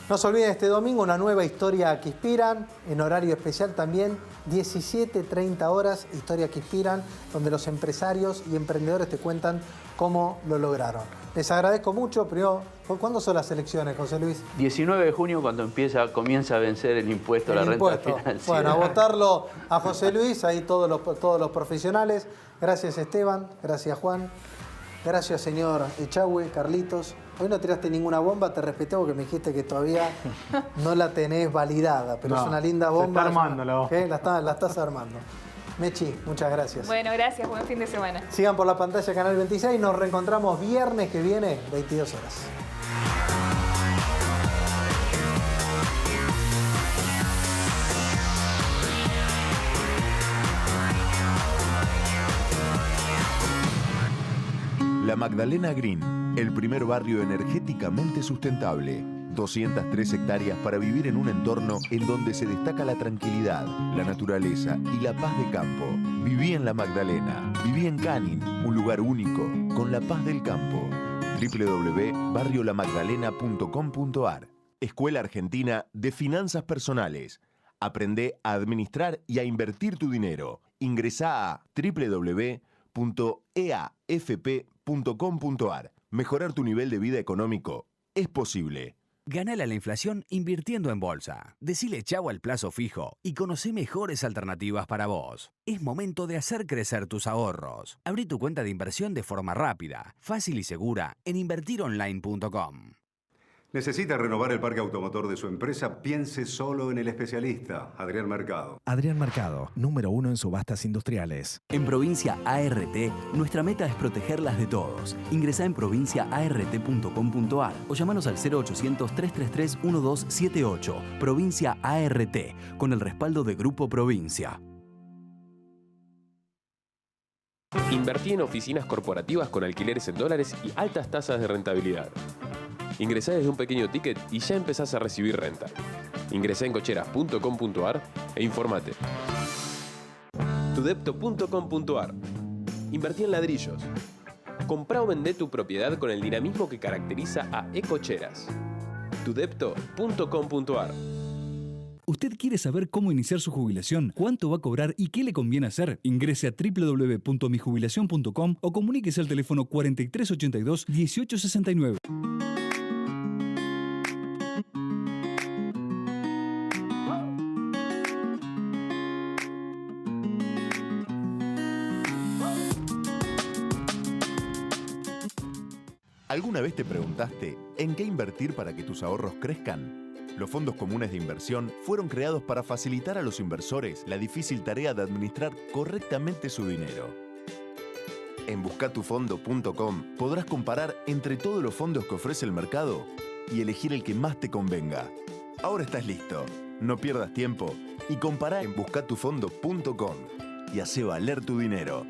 No se olviden, este domingo una nueva Historia que Inspiran, en horario especial también, 17:30 horas, Historia que Inspiran, donde los empresarios y emprendedores te cuentan cómo lo lograron. Les agradezco mucho, pero ¿cuándo son las elecciones, José Luis? 19 de junio, cuando comienza a vencer el impuesto a la renta financiera. Bueno, a votarlo a José Luis, ahí todos los profesionales. Gracias, Esteban, gracias, Juan. Gracias, señor Echagüe, Carlitos. Hoy no tiraste ninguna bomba, te respeté porque me dijiste que todavía no la tenés validada, pero es una linda bomba. Se está armando la bomba. La estás armando. Mechi, muchas gracias. Bueno, gracias, buen fin de semana. Sigan por la pantalla Canal 26, nos reencontramos viernes que viene, 22 horas. La Magdalena Green, el primer barrio energéticamente sustentable. 203 hectáreas para vivir en un entorno en donde se destaca la tranquilidad, la naturaleza y la paz de campo. Viví en La Magdalena, viví en Canning, un lugar único, con la paz del campo. www.barriolamagdalena.com.ar. Escuela Argentina de Finanzas Personales. Aprende a administrar y a invertir tu dinero. Ingresá a www.eafp.com.ar. Mejorar tu nivel de vida económico es posible. Ganale a la inflación invirtiendo en bolsa. Decile chau al plazo fijo y conocé mejores alternativas para vos. Es momento de hacer crecer tus ahorros. Abrí tu cuenta de inversión de forma rápida, fácil y segura en invertironline.com. ¿Necesita renovar el parque automotor de su empresa? Piense solo en el especialista, Adrián Mercado. Adrián Mercado, número 1 en subastas industriales. En Provincia ART, nuestra meta es protegerlas de todos. Ingresá en provinciaart.com.ar o llamanos al 0800-333-1278. Provincia ART, con el respaldo de Grupo Provincia. Invertí en oficinas corporativas con alquileres en dólares y altas tasas de rentabilidad. Ingresá desde un pequeño ticket y ya empezás a recibir renta. Ingresá en cocheras.com.ar e informate. Tudepto.com.ar. Invertí en ladrillos. Comprá o vendé tu propiedad con el dinamismo que caracteriza a Ecocheras. Tudepto.com.ar. ¿Usted quiere saber cómo iniciar su jubilación, cuánto va a cobrar y qué le conviene hacer? Ingrese a www.mijubilacion.com o comuníquese al teléfono 4382-1869. ¿Alguna vez te preguntaste en qué invertir para que tus ahorros crezcan? Los fondos comunes de inversión fueron creados para facilitar a los inversores la difícil tarea de administrar correctamente su dinero. En buscatufondo.com podrás comparar entre todos los fondos que ofrece el mercado y elegir el que más te convenga. Ahora estás listo. No pierdas tiempo y compará en buscatufondo.com y hace valer tu dinero.